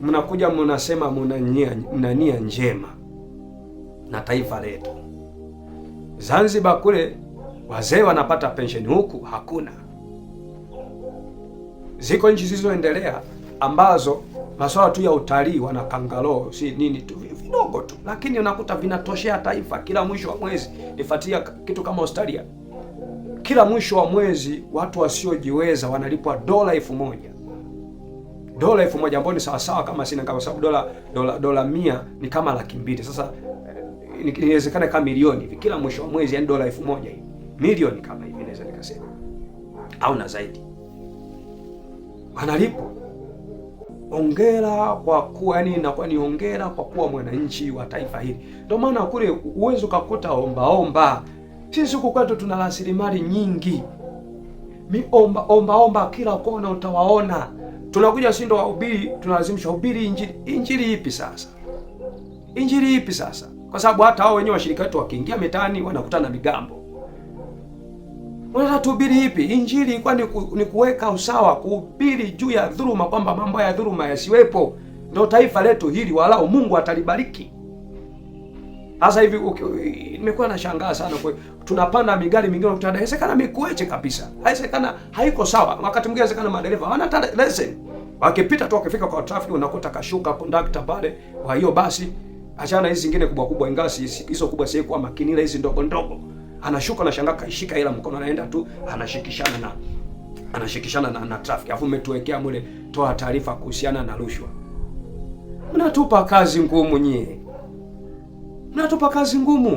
mnakuja mnasema mna nia njema na taifa letu. Zanzibar kule wazee wanapata pensheni, huku hakuna. Ziko nchi zilizoendelea ambazo masuala tu ya utalii wana kangaloo si nini tu vidogo tu, lakini unakuta vinatoshea taifa. Kila mwisho wa mwezi, nifuatia kitu kama Australia, kila mwisho wa mwezi watu wasiojiweza wanalipwa $1,000. $1,000 ambayo ni sawasawa kama sina, kwa sababu dola 100 ni kama $200,000. Sasa inawezekana kama milioni hivi kila mwisho wa mwezi, yani $1,000 hivi, milioni kama hivi naweza nikasema, au na zaidi, wanalipo. Hongera kwa kuwa, yani inakuwa ni hongera kwa kuwa mwananchi wa taifa hili. Ndio maana kule uwezo ukakuta omba. Sisi huku kwetu tuna rasilimali nyingi, omba kila kona utawaona. Tunakuja sindo wahubiri, tunalazimisha hubiri injili. Injili ipi sasa? Injili ipi sasa? Kwa sababu hata hao wenyewe washirika wetu wakiingia mitaani wanakutana na migambo. Wanataka tuhubiri ipi? Injili kwani ni kuweka usawa, kuhubiri juu ya dhuluma, kwamba mambo ya dhuluma yasiwepo. Ndio taifa letu hili walao Mungu atalibariki. Sasa hivi nimekuwa nashangaa sana kwa tunapanda migari mingine kutoka inawezekana mikueche kabisa. Haiwezekana, haiko sawa. Wakati mwingine inawezekana madereva hawana lesson. Wakipita tu wakifika kwa traffic unakuta kashuka conductor pale kwa hiyo basi. Achana hizi zingine kubwa ingasi hizo kubwa sio kwa makini, ile hizi ndogo anashuka na shangaa kaishika ila mkono anaenda tu anashikishana na traffic. Alafu umetuwekea mule toa taarifa kuhusiana na rushwa. Mnatupa kazi ngumu nyie. Mnatupa kazi ngumu.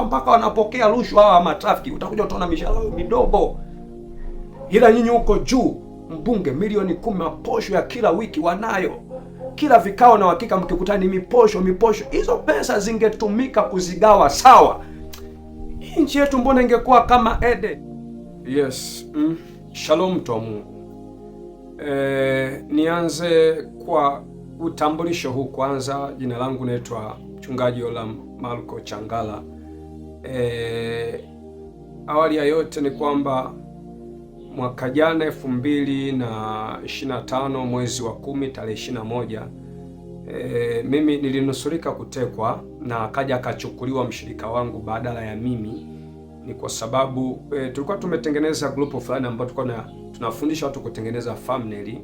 Mpaka wanapokea rushwa hawa matrafiki. Utakuja utaona mishahara midogo. Ila nyinyi huko juu, mbunge milioni 10 maposho ya kila wiki wanayo. Kila vikao na hakika mkikutana ni miposho. Hizo pesa zingetumika kuzigawa sawa. Nchi yetu mbona ingekuwa kama Eden? Yes. Shalom to Mungu. Nianze kwa utambulisho huu kwanza. Jina langu naitwa Mchungaji Olam Marco Changala. Awali ya yote ni kwamba mwaka jana 2025 mwezi wa 10 tarehe 21, mimi nilinusurika kutekwa na akaja akachukuliwa mshirika wangu badala ya mimi. Ni kwa sababu tulikuwa tumetengeneza group fulani ambapo tulikuwa tunafundisha watu kutengeneza thumbnail.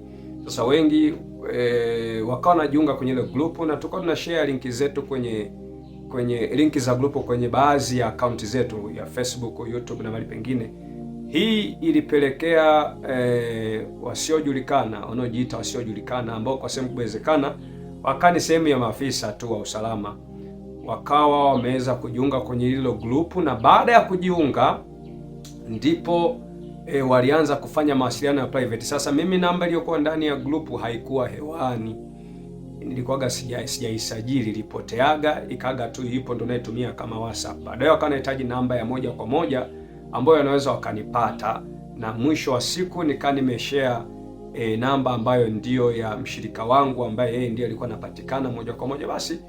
Sasa wengi wakawa najiunga kwenye ile group na tulikuwa tuna share linki zetu kwenye linki za group kwenye baadhi ya akaunti zetu ya Facebook, YouTube na mahali pengine. Hii ilipelekea wasiojulikana, wanaojiita wasiojulikana, ambao kwa sehemu kuwezekana wakani sehemu ya maafisa tu wa usalama, wakawa wameweza kujiunga kwenye hilo group, na baada ya kujiunga ndipo walianza kufanya mawasiliano ya private. Sasa mimi namba iliyokuwa ndani ya group haikuwa hewani, nilikuwaga sijaisajili, ilipoteaga ikaga tu ipo, ndo naitumia kama WhatsApp. Baadaye wakanahitaji namba ya moja kwa moja ambayo wanaweza wakanipata, na mwisho wa siku nikaa nimeshare namba ambayo ndiyo ya mshirika wangu ambaye yeye ndiye alikuwa anapatikana moja kwa moja. Basi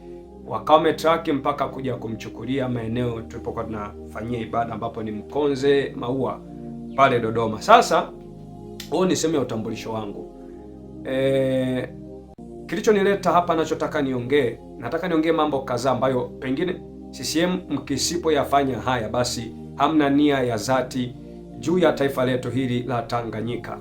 wakawa wametrack mpaka kuja kumchukulia maeneo tulipokuwa tunafanyia ibada, ambapo ni Mkonze Maua pale Dodoma. Sasa huo ni sehemu ya utambulisho wangu. Kilichonileta hapa, nachotaka niongee, nataka niongee mambo kadhaa ambayo pengine CCM mkisipoyafanya haya, basi hamna nia ya dhati juu ya taifa letu hili la Tanganyika.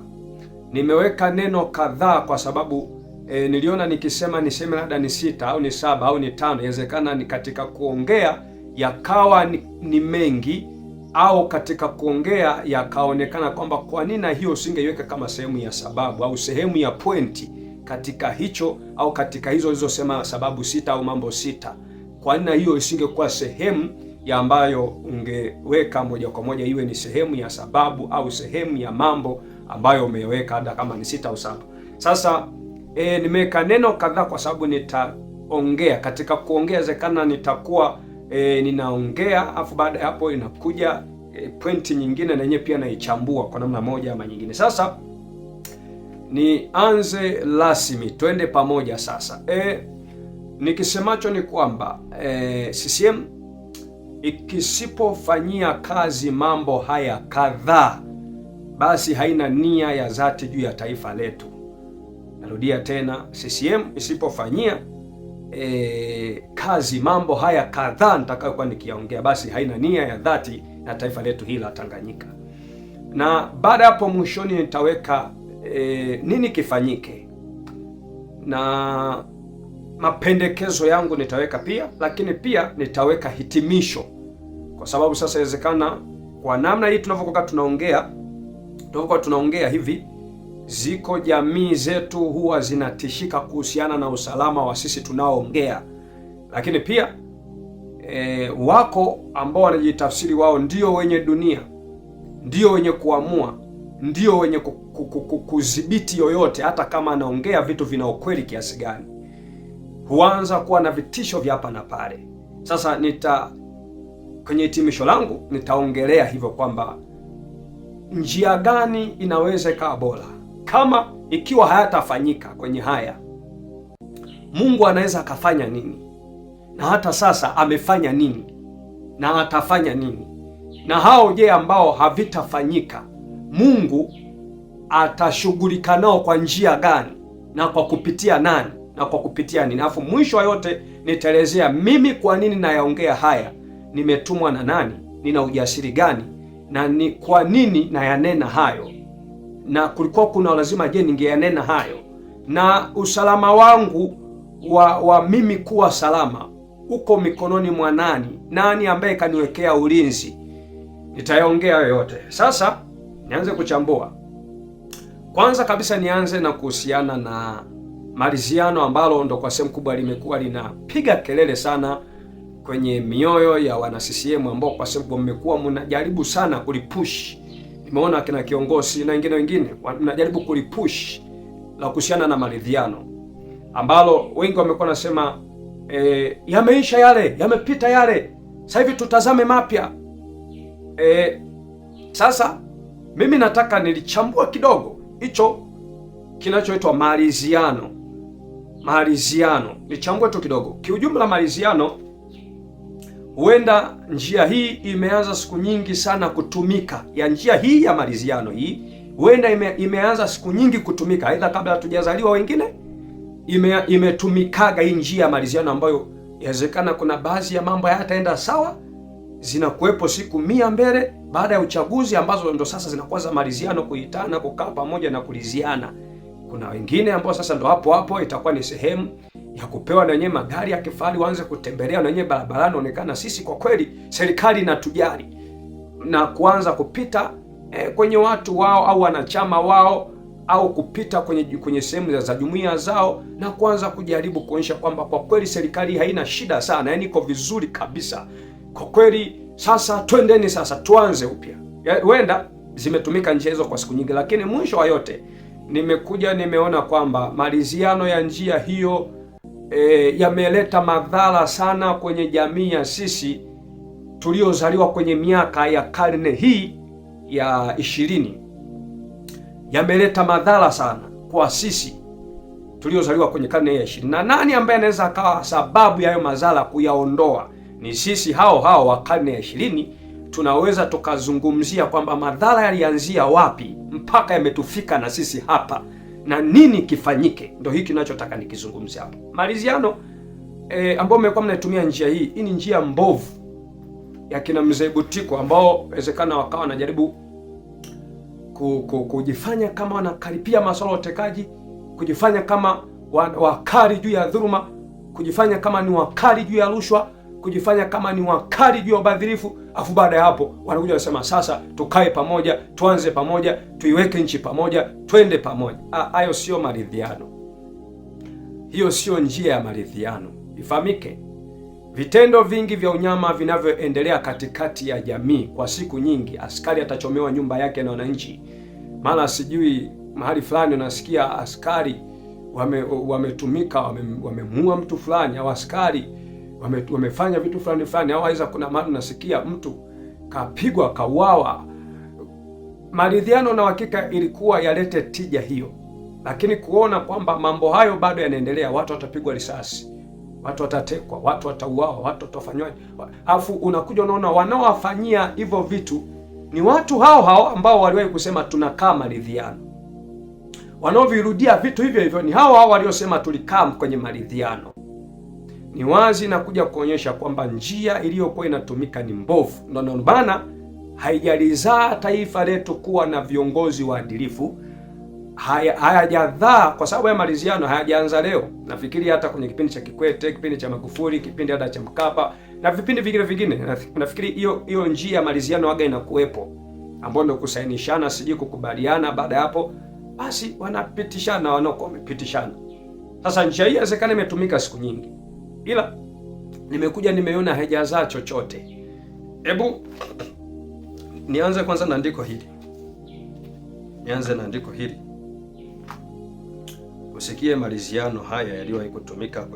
Nimeweka neno kadhaa kwa sababu niliona nikisema niseme labda ni 6 au ni 7 au ni 5, inawezekana ni katika kuongea yakawa ni mengi, au katika kuongea yakaonekana kwamba kwa nini hiyo usingeiweka kama sehemu ya sababu au sehemu ya pointi katika hicho au katika hizo ulizosema sababu 6 au mambo 6. Kwa nini hiyo isingekuwa sehemu ya ambayo ungeweka moja kwa moja iwe ni sehemu ya sababu au sehemu ya mambo ambayo umeweka hata kama ni 6 au 7. Sasa nimeweka neno kadhaa kwa sababu nitaongea. Katika kuongea zekana nitakuwa ninaongea, afu baada ya hapo inakuja pointi nyingine na yenyewe pia naichambua kwa namna moja ama nyingine. Sasa nianze rasmi, twende pamoja sasa. Nikisemacho ni kwamba CCM ikisipofanyia kazi mambo haya kadhaa, basi haina nia ya dhati juu ya taifa letu. Narudia tena, CCM isipofanyia kazi mambo haya kadhaa nitakayokuwa nikiyaongea, basi haina nia ya dhati na taifa letu hili la Tanganyika. Na baada hapo mwishoni nitaweka nini kifanyike, na mapendekezo yangu nitaweka pia, lakini pia nitaweka hitimisho, kwa sababu sasa inawezekana kwa namna hii tunavyokuwa tunaongea hivi, ziko jamii zetu huwa zinatishika kuhusiana na usalama wa sisi tunaoongea, lakini pia wako ambao wanajitafsiri wao ndio wenye dunia, ndio wenye kuamua, ndio wenye kudhibiti yoyote, hata kama anaongea vitu vina ukweli kiasi gani, huanza kuwa na vitisho vya hapa na pale. Sasa kwenye hitimisho langu nitaongelea hivyo kwamba njia gani inaweza ikawa bora, kama ikiwa hayatafanyika kwenye haya, Mungu anaweza akafanya nini, na hata sasa amefanya nini na atafanya nini, na hao je ambao havitafanyika, Mungu atashughulika nao kwa njia gani na kwa kupitia nani na kwa kupitia nini. Alafu mwisho wa yote nitaelezea mimi kwa nini nayaongea haya, nimetumwa na nani, nina ujasiri gani, na ni kwa nini nayanena hayo, na kulikuwa kuna lazima je ningeyanena hayo, na usalama wangu wa mimi kuwa salama uko mikononi mwa nani ambaye kaniwekea ulinzi. Nitayaongea yote. Sasa nianze kuchambua. Kwanza kabisa nianze na kuhusiana na maridhiano, ambalo ndo kwa sehemu kubwa limekuwa linapiga kelele sana kwenye mioyo ya wana CCM, ambao kwa sababu mmekuwa mnajaribu sana kulipush. Nimeona kina kiongozi na wengine mnajaribu kulipush la kuhusiana na maridhiano, ambalo wengi wamekuwa nasema yameisha yale, yamepita yale, sasa hivi tutazame mapya. Sasa mimi nataka nilichambua kidogo hicho kinachoitwa maridhiano. Nichambue tu kidogo. Kiujumla maridhiano, huenda njia hii imeanza siku nyingi sana kutumika, ya njia hii ya maridhiano hii huenda imeanza siku nyingi kutumika, aidha kabla hatujazaliwa wengine imetumikaga hii njia ya maridhiano, ambayo inawezekana kuna baadhi ya mambo hayataenda sawa, zinakuwepo siku 100 mbele baada ya uchaguzi, ambazo ndo sasa zinakuwa za maridhiano, kuitana, kukaa pamoja na kuliziana. Kuna wengine ambao sasa ndo hapo itakuwa ni sehemu ya kupewa na wenyewe magari ya kifahari, waanze kutembelea na wenyewe barabarani, onekana sisi kwa kweli serikali inatujali, na kuanza kupita kwenye watu wao au wanachama wao, au kupita kwenye sehemu za jumuiya zao, na kuanza kujaribu kuonyesha kwamba kwa kweli serikali haina shida sana, yani iko vizuri kabisa kwa kweli. Sasa twendeni sasa tuanze upya. Huenda zimetumika njia hizo kwa siku nyingi, lakini mwisho wa yote nimeona kwamba maridhiano ya njia hiyo yameleta madhara sana kwenye jamii ya sisi tuliozaliwa kwenye miaka ya karne hii ya 20. Yameleta madhara sana kwa sisi tuliozaliwa kwenye karne ya 20. Na nani ambaye anaweza akawa sababu ya hayo madhara kuyaondoa? Ni sisi hao wa karne ya 20. Tunaweza tukazungumzia kwamba madhara yalianzia wapi mpaka yametufika na sisi hapa, na nini kifanyike. Ndio hiki ninachotaka nikizungumzia hapa. Maridhiano ambao mmekuwa mnatumia njia hii ni njia mbovu ya kina Mzee Butiko, ambao inawezekana wakawa wanajaribu kujifanya kama wanakaripia masuala ya utekaji, kujifanya kama wakali juu ya dhuluma, kujifanya kama ni wakali juu ya rushwa, kujifanya kama ni wakali juu ya ubadhirifu. Afu baada ya hapo wanakuja wasema sasa tukae pamoja, tuanze pamoja, tuiweke nchi pamoja, twende pamoja. Hayo sio maridhiano, hiyo sio njia ya maridhiano. Ifahamike, vitendo vingi vya unyama vinavyoendelea katikati ya jamii kwa siku nyingi, askari atachomewa nyumba yake na wananchi, mara sijui mahali fulani unasikia askari wametumika wamemuua mtu fulani, au askari wamefanya vitu fulani, au aidha kuna mahali unasikia mtu kapigwa, kauawa. Maridhiano na hakika ilikuwa yalete tija hiyo, lakini kuona kwamba mambo hayo bado yanaendelea, watu watapigwa risasi, watu watatekwa, watu watauawa, watu watafanywaje, afu unakuja unaona wanaowafanyia hivyo vitu ni watu hao ambao waliwahi kusema tunakaa maridhiano. wanaovirudia vitu hivyo hivyo ni hao waliosema tulikaa kwenye maridhiano. Ni wazi na kuja kuonyesha kwamba njia iliyokuwa inatumika ni mbovu. Ndio maana haijalizaa taifa letu kuwa na viongozi waadilifu. Hayajadhaa kwa sababu ya maridhiano, hayajaanza leo. Nafikiri hata kwenye kipindi cha Kikwete, kipindi cha Magufuli, kipindi hata cha Mkapa na vipindi vingine, nafikiri hiyo njia ya maridhiano waga inakuwepo, ambao ndio kusainishana, siji kukubaliana, baada ya hapo basi wanapitishana wanaokuwa wamepitishana. Sasa njia hii inawezekana imetumika siku nyingi, ila nimekuja nimeona haijazaa chochote. Hebu nianze kwanza na andiko hili. Usikie maridhiano haya yaliyowahi kutumika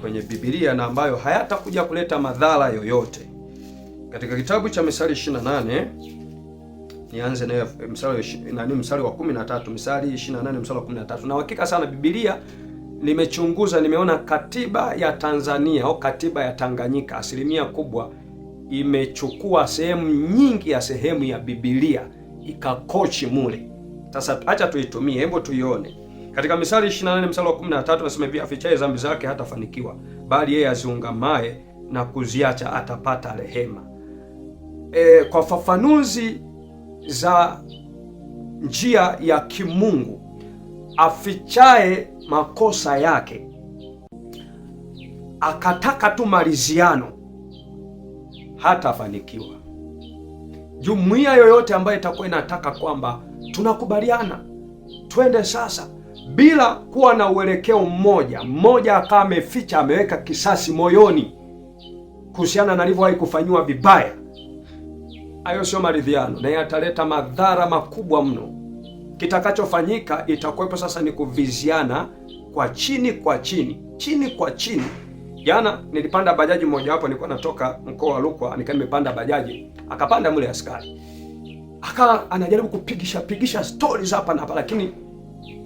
kwenye Biblia na ambayo hayatakuja kuleta madhara yoyote. Katika kitabu cha Misali 28, nianze na mstari wa 13, Misali 28 mstari wa 13. Na hakika sana Biblia nimechunguza, nimeona katiba ya Tanzania au katiba ya Tanganyika asilimia kubwa imechukua sehemu nyingi ya sehemu ya Biblia ikakochi mule. Sasa acha tuitumie, hebu tuione. Katika Misali 28 mstari wa 13 nasema hivi, afichaye dhambi zake hatafanikiwa, bali yeye aziungamaye na kuziacha atapata rehema. Kwa fafanuzi za njia ya kimungu, afichaye makosa yake akataka tu maridhiano hatafanikiwa. Jumuiya yoyote ambayo itakuwa inataka kwamba tunakubaliana twende sasa bila kuwa na uelekeo mmoja akawa ameficha, ameweka kisasi moyoni kuhusiana na alivyowahi kufanyiwa vibaya, hayo sio maridhiano na yataleta madhara makubwa mno. Kitakachofanyika itakuwepo sasa ni kuviziana kwa chini kwa chini. Jana nilipanda bajaji moja hapo, nilikuwa natoka mkoa wa Rukwa, nimepanda bajaji, akapanda mule askari anajaribu kupigisha stories hapa na hapa, lakini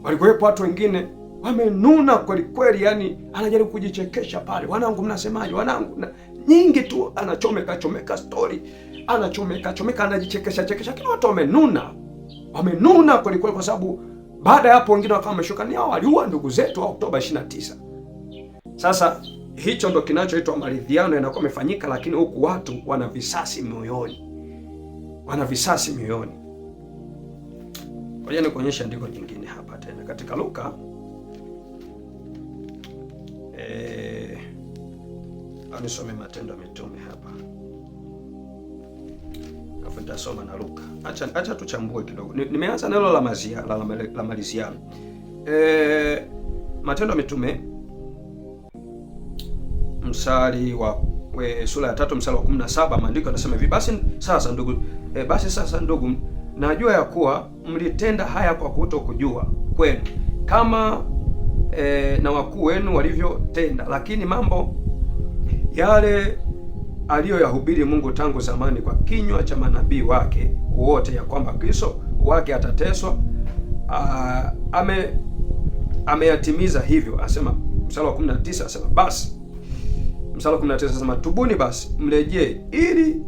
walikuwepo watu wengine wamenuna kweli kweli, yani anajaribu kujichekesha pale, wanangu mnasemaje wanangu, nyingi tu anachomeka story, anachomeka anajichekesha, lakini watu wamenuna kweli kweli, kwa sababu baada ya hapo wengine wakawa wameshuka, ni hao waliua ndugu zetu wa Oktoba 29. Sasa hicho ndo kinachoitwa maridhiano yanakuwa yamefanyika, lakini huku watu wana visasi mioyoni. Ngoja nikuonyesha andiko jingine hapa tena katika Luka. Nisome Matendo ya Mitume hapa, alafu nitasoma na Luka. Acha tuchambue kidogo. Nimeanza neno la maridhiano. Matendo ya Mitume mstari wa sura ya 3 mstari wa 17, maandiko yanasema hivi, basi sasa ndugu, najua ya kuwa mlitenda haya kwa kutokujua kwenu, kama na wakuu wenu walivyotenda, lakini mambo yale aliyoyahubiri Mungu tangu zamani kwa kinywa cha manabii wake wote, ya kwamba Kristo wake atateswa, ameyatimiza hivyo. Asema mstari wa 19, asema basi, mstari wa 19 asema tubuni basi mrejee, ili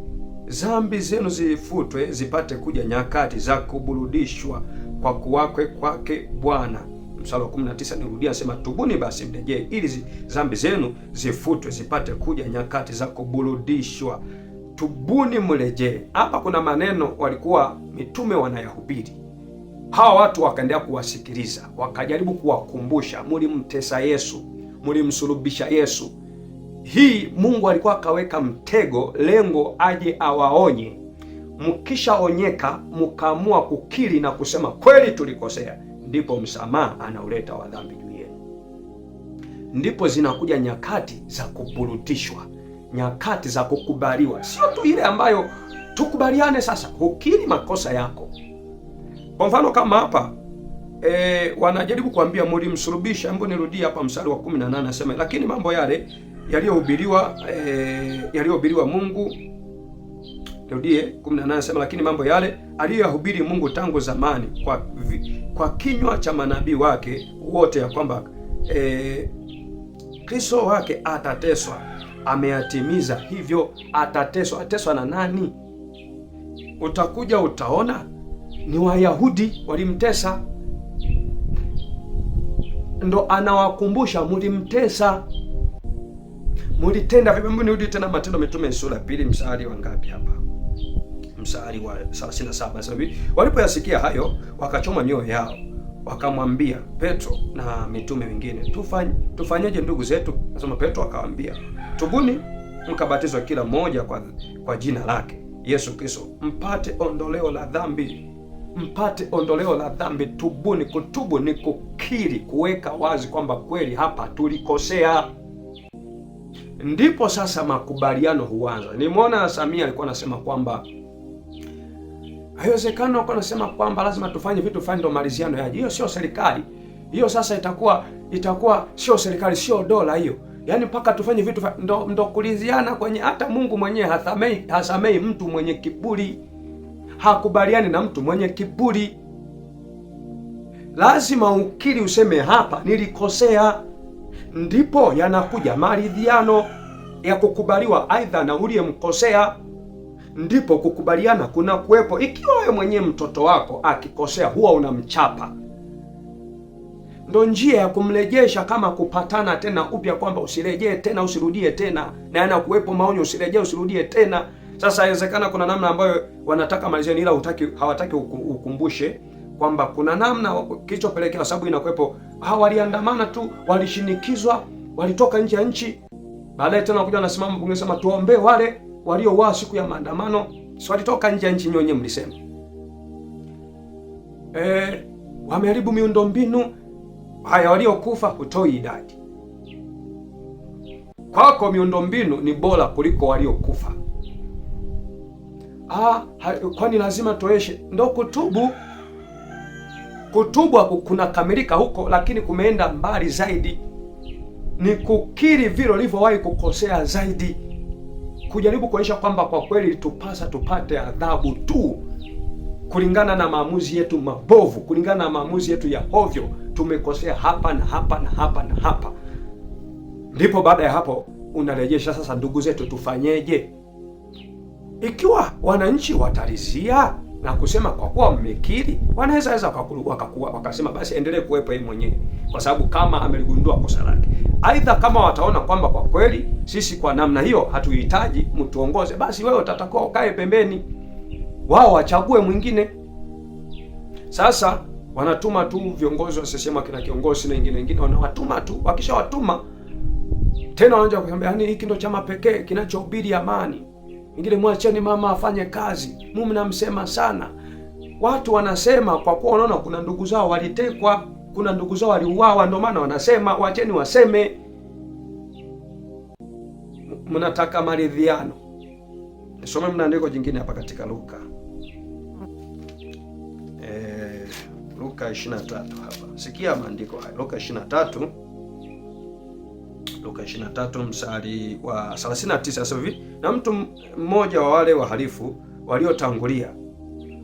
dhambi zenu zifutwe, zipate kuja nyakati za kuburudishwa kwa kuwakwe kwake Bwana. Mstari wa 19 nirudia, asema tubuni basi mrejee, ili dhambi zenu zifutwe, zipate kuja nyakati za kuburudishwa. Tubuni mrejee. Hapa kuna maneno walikuwa mitume wanayahubiri. Hawa watu wakaendelea kuwasikiliza, wakajaribu kuwakumbusha, mlimtesa Yesu, mlimsulubisha Yesu. Hii Mungu alikuwa akaweka mtego, lengo aje awaonye. Mkishaonyeka mkaamua kukiri na kusema kweli tulikosea, ndipo msamaha anauleta wa dhambi juu yenu. Ndipo zinakuja nyakati za kuburudishwa, nyakati za kukubaliwa. Sio tu ile ambayo tukubaliane sasa, hukiri makosa yako. Kwa mfano kama hapa wanajaribu kuambia mlimsulubisha. Hebu nirudie hapa mstari wa 18, nasema lakini mambo yale yaliyohubiriwa Mungu. Nirudie 18, nasema lakini mambo yale aliyoyahubiri Mungu tangu zamani kwa kinywa cha manabii wake wote, ya kwamba Kristo wake atateswa, ameyatimiza hivyo. Ateswa na nani? Utakuja utaona ni Wayahudi walimtesa. ndo anawakumbusha mlimtesa, mlitenda vibaya. Nirudi tena Matendo ya Mitume sura ya 2 mstari wa ngapi hapa? Mstari wa 37. Sasa walipoyasikia hayo wakachoma mioyo yao, wakamwambia Petro na mitume wengine, tufanyeje ndugu zetu? Nasema Petro akawaambia, tubuni mkabatizwa kila mmoja kwa jina lake Yesu Kristo mpate ondoleo la dhambi. Mpate ondoleo la dhambi. Tubuni. Kutubu ni kukiri, kuweka wazi kwamba kweli hapa tulikosea. Ndipo sasa makubaliano huanza. Nimeona Samia alikuwa anasema kwamba haiwezekani, alikuwa anasema kwamba lazima tufanye vitu fulani ndio maliziano yaje. Hiyo sio serikali. Hiyo sasa itakuwa sio serikali, sio dola hiyo. Yaani mpaka tufanye vitu ndo kuliziana kwenye. Hata Mungu mwenyewe hasamei mtu mwenye kiburi. Hakubaliani na mtu mwenye kiburi. Lazima ukiri, useme hapa nilikosea. Ndipo yanakuja maridhiano ya kukubaliwa aidha na uliyemkosea. Ndipo kukubaliana kuna kuwepo. Ikiwa wewe mwenyewe mtoto wako akikosea huwa unamchapa, ndo njia ya kumrejesha, kama kupatana tena upya, kwamba usirejee tena, usirudie tena, na yana kuwepo maonyo, usirejee, usirudie tena. Sasa inawezekana kuna namna ambayo wanataka malizeni, ila hawataki ukumbushe kwamba kuna namna kilichopelekea, sababu inakuwepo. Waliandamana tu, walishinikizwa, walitoka nje ya nchi. Baadaye tena kuja nasimama bunge sema tuombee wale waliouawa siku ya maandamano. Si walitoka nje ya nchi, nyonye mlisema. Wameharibu miundombinu. Haya, waliokufa hutoi idadi. Kwako miundombinu ni bora kuliko waliokufa. Kwani lazima toeshe? Ndo kutubu. Kutubu kunakamilika huko, lakini kumeenda mbali zaidi. Ni kukiri vile ulivyowahi kukosea zaidi, kujaribu kuonyesha kwamba kwa kweli tupasa tupate adhabu tu kulingana na maamuzi yetu mabovu, kulingana na maamuzi yetu ya hovyo. Tumekosea hapa na hapa na hapa na hapa. Ndipo baada ya hapo unarejesha sasa, ndugu zetu tufanyeje? Ikiwa wananchi watalizia na kusema kwa kuwa mmekiri, wanaweza wakasema basi endelee kuwepo yeye mwenyewe, kwa sababu kama ameligundua kosa lake. Aidha kama wataona kwamba kwa kweli sisi kwa namna hiyo hatuhitaji mtuongoze, basi wewe utatakiwa ukae pembeni, wao wachague mwingine. Sasa wanatuma tu viongozi wa CCM, kina kiongozi na wengine wanawatuma tu. Wakishawatuma tena wanaanza kuambia yani hiki ndio chama pekee kinachohubiri amani. Ingine mwacheni mama afanye kazi, mume namsema sana. Watu wanasema kwa kuwa wanaona kuna ndugu zao walitekwa, kuna ndugu zao waliuawa, ndio maana wanasema wacheni waseme. Mnataka maridhiano. Nisome mnaandiko jingine hapa katika Luka. Luka 23 hapa. Sikia maandiko haya. Luka 23. Luka 23 mstari wa 39 sasa hivi, na mtu mmoja wa wale wahalifu waliotangulia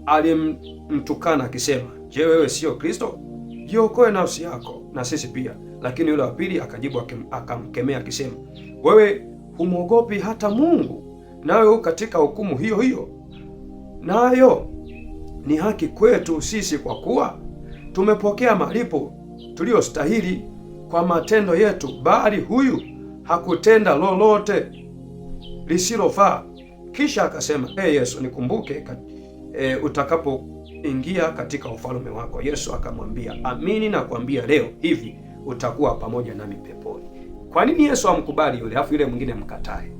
alimtukana akisema, je, wewe sio Kristo? Jiokoe nafsi yako na sisi pia. Lakini yule wa pili akajibu akamkemea akisema, wewe humwogopi hata Mungu? Nawe katika hukumu hiyo hiyo. Nayo ni haki kwetu sisi, kwa kuwa tumepokea malipo tuliyostahili kwa matendo yetu, bali huyu hakutenda lolote lisilofaa. Kisha akasema, Yesu, nikumbuke utakapoingia katika ufalme wako. Yesu akamwambia, amini nakwambia leo hivi utakuwa pamoja nami peponi. Kwa nini Yesu amkubali yule afu yule mwingine amkatae?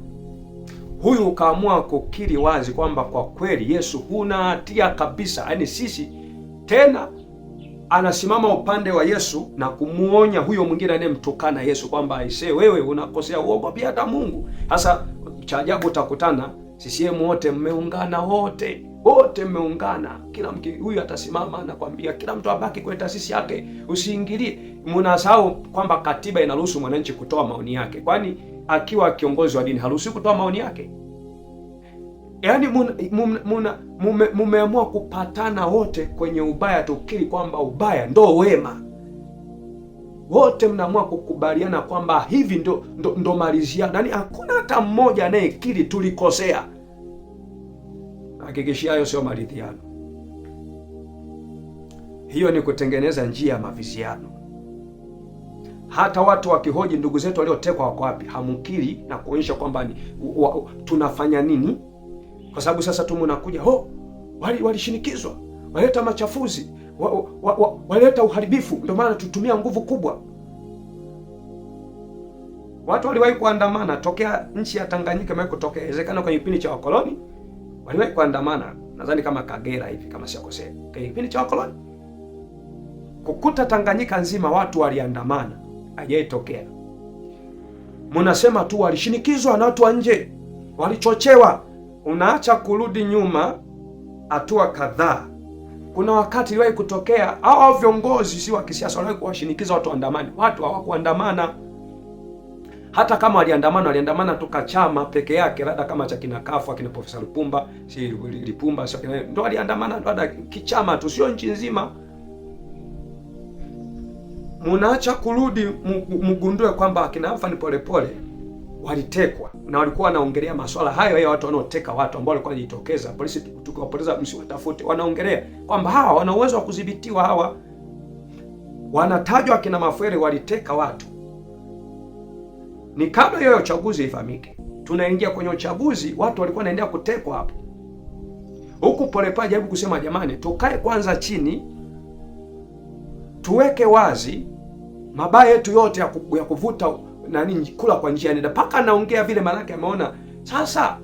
Huyu ukaamua kukiri wazi kwamba kwa kweli Yesu huna hatia kabisa. Yaani sisi tena anasimama upande wa Yesu na kumuonya huyo mwingine anayemtukana Yesu kwamba aisee, wewe unakosea, uogopi hata Mungu. Sasa cha ajabu utakutana CCM wote mmeungana, wote mmeungana. Kila mtu huyu atasimama anakwambia kila mtu abaki kwenye taasisi yake, usiingilie. Mnasahau kwamba katiba inaruhusu mwananchi kutoa maoni yake. Kwani akiwa kiongozi wa dini haruhusi kutoa maoni yake? Yaani mumeamua kupatana wote kwenye ubaya, tukiri kwamba ubaya ndo wema. Wote mnaamua kukubaliana kwamba hivi ndo maliziano. Yaani hakuna hata mmoja anayekiri tulikosea. Hakikishia hayo sio maridhiano. Hiyo ni kutengeneza njia ya maviziano. Hata watu wakihoji ndugu zetu waliotekwa wako wapi, hamkiri na kuonyesha kwamba tunafanya nini, kwa sababu sasa tu mnakuja walishinikizwa, waleta machafuzi, waleta uharibifu, ndio maana tutumia nguvu kubwa. Watu waliwahi kuandamana tokea nchi ya Tanganyika imewahi kutokea, inawezekana kwenye kipindi cha wakoloni waliwahi kuandamana, nadhani kama Kagera hivi kama sikosea, kwenye kipindi cha wakoloni kukuta Tanganyika nzima watu waliandamana, hajaitokea. Mnasema tu walishinikizwa na watu wa nje, walichochewa. Unaacha kurudi nyuma hatua kadhaa. Kuna wakati iliwahi kutokea hao viongozi si wa kisiasa waliwahi kuwashinikiza watu waandamane, watu hawakuandamana. Hata kama waliandamana tu kachama peke yake, labda kama cha kina Kafu, kina Profesa Lipumba, si Lipumba sio kina, ndio waliandamana labda kichama tu, sio nchi nzima. Mnaacha kurudi mgundue kwamba akina Afani Polepole walitekwa na walikuwa wanaongelea masuala hayo ya watu wanaoteka watu ambao walikuwa wanajitokeza, polisi tukawapoteza, msiwatafute. Wanaongelea kwamba hawa wana uwezo wa kudhibitiwa, hawa wanatajwa akina Mafwele waliteka watu. Ni kabla hiyo uchaguzi ifahamike. Tunaingia kwenye uchaguzi, watu walikuwa wanaendelea kutekwa hapo. Huku Polepole jaribu kusema jamani, tukae kwanza chini, tuweke wazi mabaya yetu yote ya kuvuta kula kwa njia nenda. Paka anaongea vile, manake ameona sasa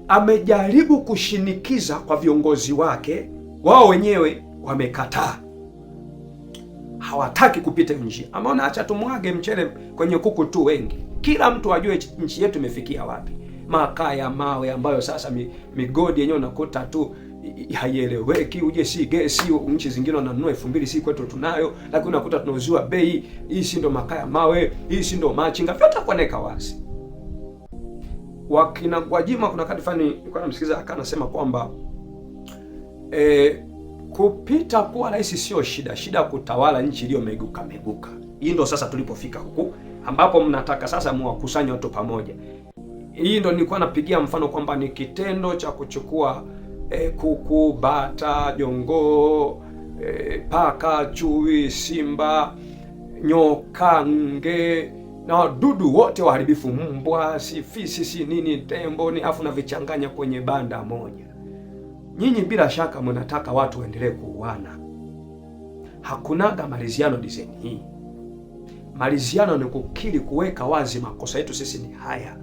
amejaribu kushinikiza kwa viongozi wake, wao wenyewe wamekataa, hawataki kupita njia. Ameona acha tumwage mchele kwenye kuku tu wengi, kila mtu ajue nchi yetu imefikia wapi. Makaa ya mawe ambayo sasa migodi yenyewe unakuta tu haieleweki, uje si gesi, nchi zingine wananunua 2000, si kwetu tunayo, lakini unakuta tunauziwa bei hii, si ndo makaa ya mawe, hii si ndo machinga, vyote kuoneka wazi. Wakina Gwajima kuna wakati fulani nilikuwa namsikiza akanasema kwamba kupita kuwa rais sio shida, shida kutawala nchi iliyo meguka. Hii ndo sasa tulipofika huku ambapo mnataka sasa muwakusanye watu pamoja. Hii ndo nilikuwa napigia mfano kwamba ni kitendo cha kuchukua kuku, bata, jongoo, paka, chui, simba, nyoka, nge na wadudu wote waharibifu, mbwa, si fisi, si nini, tembo, ni afu na vichanganya kwenye banda moja. Nyinyi bila shaka mnataka watu waendelee kuuana. Hakunaga maliziano design hii. Maliziano ni kukiri, kuweka wazi makosa yetu sisi ni haya.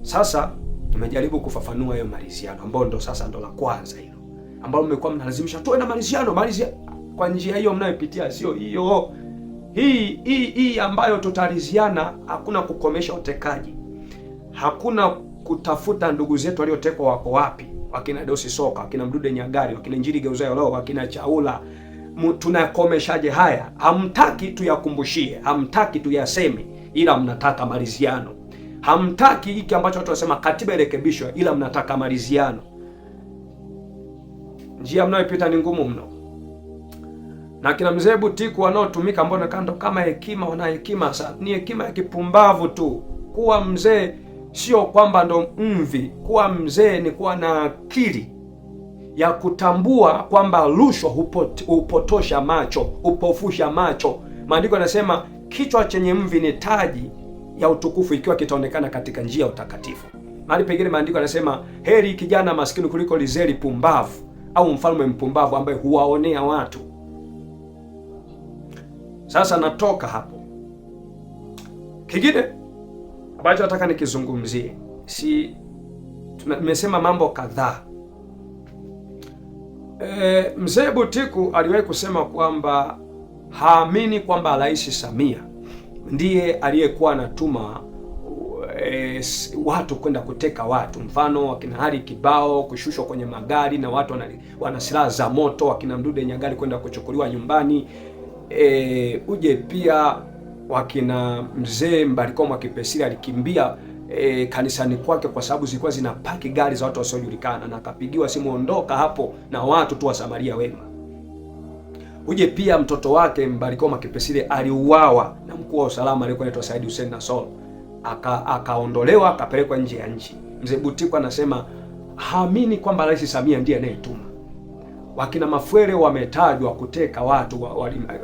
Sasa nimejaribu kufafanua hiyo maliziano ambayo ndo sasa ndo la kwanza hilo, ambalo mmekuwa mnalazimisha tuwe na maliziano. Kwa njia hiyo mnayopitia sio hiyo. Hii ambayo tutaliziana, hakuna kukomesha utekaji, hakuna kutafuta ndugu zetu waliotekwa wako wapi, wakina Dosi Soka, wakina Mdude Nyagari, wakina Njiri Geuzayo Lo, wakina Chaula. Tunakomeshaje haya? Hamtaki tuyakumbushie, hamtaki tuyaseme, ila mnataka maliziano. Hamtaki hiki ambacho watu wasema katiba irekebishwe, ila mnataka maliziano. Njia mnayopita ni ngumu mno. Na kina mzee Butiku wanaotumika ambao nakando kama hekima, wana hekima sana, ni hekima ya kipumbavu tu. Kuwa mzee sio kwamba ndo mvi. Kuwa mzee ni kuwa na akili ya kutambua kwamba rushwa hupotosha macho, hupofusha macho. Maandiko yanasema kichwa chenye mvi ni taji ya utukufu ikiwa kitaonekana katika njia ya utakatifu. Mahali pengine maandiko yanasema heri kijana maskini kuliko lizeli pumbavu, au mfalme mpumbavu ambaye huwaonea watu. Sasa natoka hapo. Kingine ambacho nataka nikizungumzie, tumesema mambo kadhaa. Mzee Butiku aliwahi kusema kwamba haamini kwamba Rais Samia ndiye aliyekuwa anatuma watu kwenda kuteka watu, mfano wakina Hari Kibao kushushwa kwenye magari na watu wana silaha za moto, wakina Mdude Nyagari kwenda kuchukuliwa nyumbani, uje pia wakina mzee Mbariko Mwakipesile alikimbia kanisani kwake kwa sababu zilikuwa zinapaki gari za watu wasiojulikana, na akapigiwa simu ondoka hapo na watu tu wa Samaria wema. Uje pia mtoto wake Mbariko Mwakipesile aliuawa na mkuu wa usalama aliyekuwa anaitwa Said Hussein Nasol, akaondolewa akapelekwa nje ya nchi. Mzee Butiku anasema haamini kwamba Rais Samia ndiye anayetuma. wakina Mafwele wametajwa kuteka watu,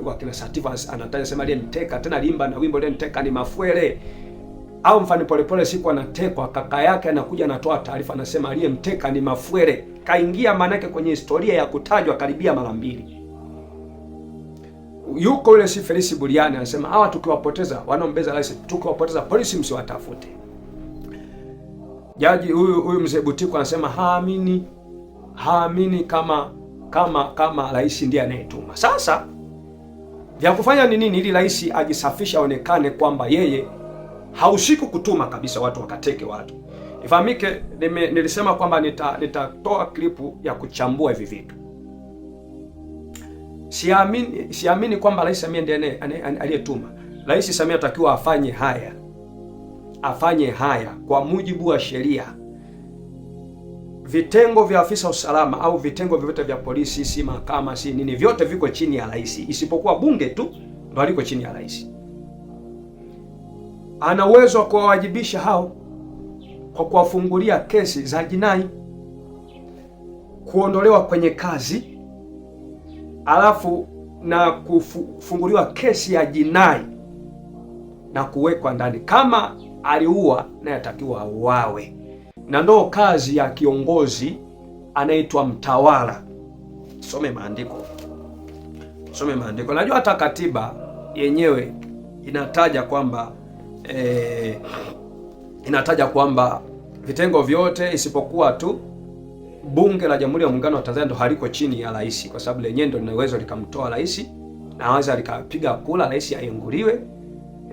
wakina Sativa anataja sema aliyemteka, tena limba na wimbo aliyemteka ni Mafwele. Au Mfalme Polepole siku anatekwa, kaka yake anakuja anatoa taarifa, anasema aliyemteka ni Mafwele. Kaingia manake kwenye historia ya kutajwa karibia mara 2. Yuko yule si Felisi Buriani anasema hawa tukiwapoteza wanaombeza rais, tukiwapoteza polisi msiwatafute. Jaji huyu mzee Butiko anasema haamini kama rais ndiye anayetuma. Sasa vya kufanya ni nini ili rais ajisafisha, aonekane kwamba yeye haushiki kutuma kabisa watu wakateke watu? Ifahamike, nilisema kwamba nitatoa klipu ya kuchambua hivi vitu. Siamini kwamba Rais Samia ndiye aliyetuma. Rais Samia atakiwa afanye haya kwa mujibu wa sheria. Vitengo vya afisa usalama au vitengo vyote vya polisi, si mahakama, si nini, vyote viko chini ya rais, isipokuwa bunge tu ndo liko chini ya rais. Ana uwezo wa kuwawajibisha hao kwa kuwafungulia kesi za jinai, kuondolewa kwenye kazi, alafu na kufunguliwa kesi ya jinai na kuwekwa ndani. Kama aliua, naye atakiwa auawe, na ndo kazi ya kiongozi anaitwa mtawala. Some maandiko. Najua hata katiba yenyewe inataja kwamba vitengo vyote isipokuwa tu Bunge la Jamhuri ya Muungano wa Tanzania ndo haliko chini ya rais, kwa sababu lenyewe ndo linaweza likamtoa rais na aweza likapiga kula rais ainguliwe.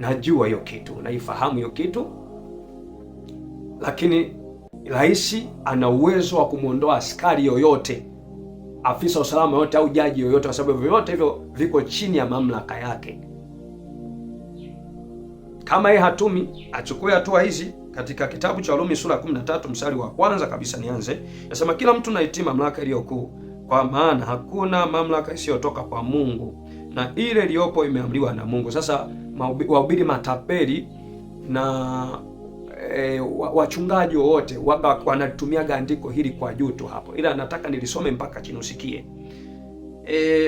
Najua hiyo kitu, naifahamu hiyo kitu, lakini rais ana uwezo wa kumwondoa askari yoyote, afisa usalama yoyote, au jaji yoyote, kwa sababu vyote hivyo viko chini ya mamlaka yake. Kama yeye hatumi, achukue hatua hizi. Katika kitabu cha Warumi sura 13 mstari wa kwanza kabisa nianze, nasema kila mtu naitii mamlaka iliyo kuu, kwa maana hakuna mamlaka isiyotoka kwa Mungu, na ile iliyopo imeamriwa na Mungu. Sasa wahubiri matapeli na wachungaji wote wanatumiaga andiko hili kwa juu tu hapo, ila nataka nilisome mpaka chini usikie.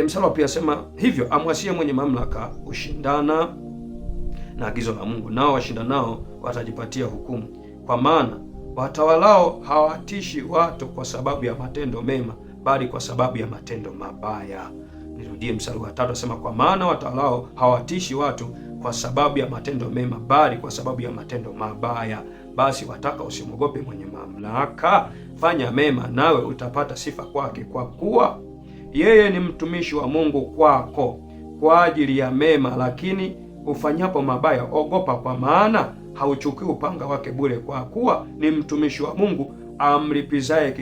Mstari wa pili asema hivyo, amwasie mwenye mamlaka ushindana na agizo la Mungu, nao washindanao watajipatia hukumu. Kwa maana watawalao hawatishi watu kwa sababu ya matendo mema, bali kwa sababu ya matendo mabaya. Nirudie mstari wa 3 asema, kwa maana watawalao hawatishi watu kwa sababu ya matendo mema, bali kwa sababu ya matendo mabaya. Basi wataka usimwogope mwenye mamlaka, fanya mema, nawe utapata sifa kwake, kwa kuwa yeye ni mtumishi wa Mungu kwako kwa ajili ya mema. Lakini ufanyapo mabaya, ogopa, kwa maana hauchukui upanga wake bure, kwa kuwa ni mtumishi wa Mungu alipizaye